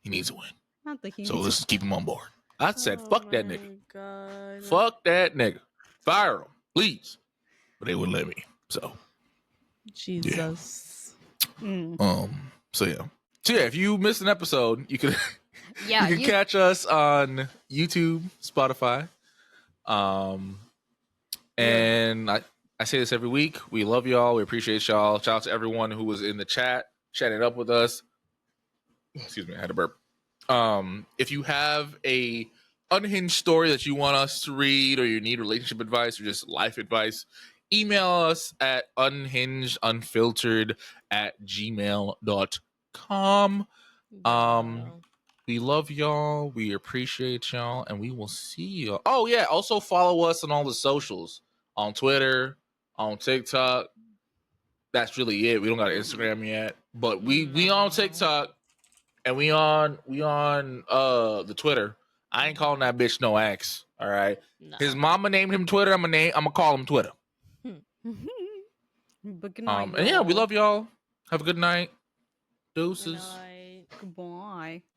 A: He needs a win.
B: Not the
A: So let's keep him on board. I said, fuck that nigga.
C: God.
A: Fuck that nigga. Fire him, please. But they wouldn't let me. So
C: Jesus.
A: Yeah. So yeah, if you missed an episode, you can you can catch us on YouTube, Spotify. And I say this every week. We love y'all. We appreciate y'all. Shout out to everyone who was in the chat, chatting up with us. Excuse me, I had a burp. If you have a unhinged story that you want us to read, or you need relationship advice or just life advice, email us at unhingedunfiltered@gmail.com. We love y'all. We appreciate y'all, and we will see you. Oh yeah, also follow us on all the socials, on Twitter, on TikTok. That's really it. We don't got an Instagram yet, but we on TikTok, and we on the Twitter. I ain't calling that bitch no X. All right. No. His mama named him Twitter. I'm gonna call him Twitter.
B: But good night,
A: and yeah, we love y'all. Have a good night. Deuces.
B: Goodbye.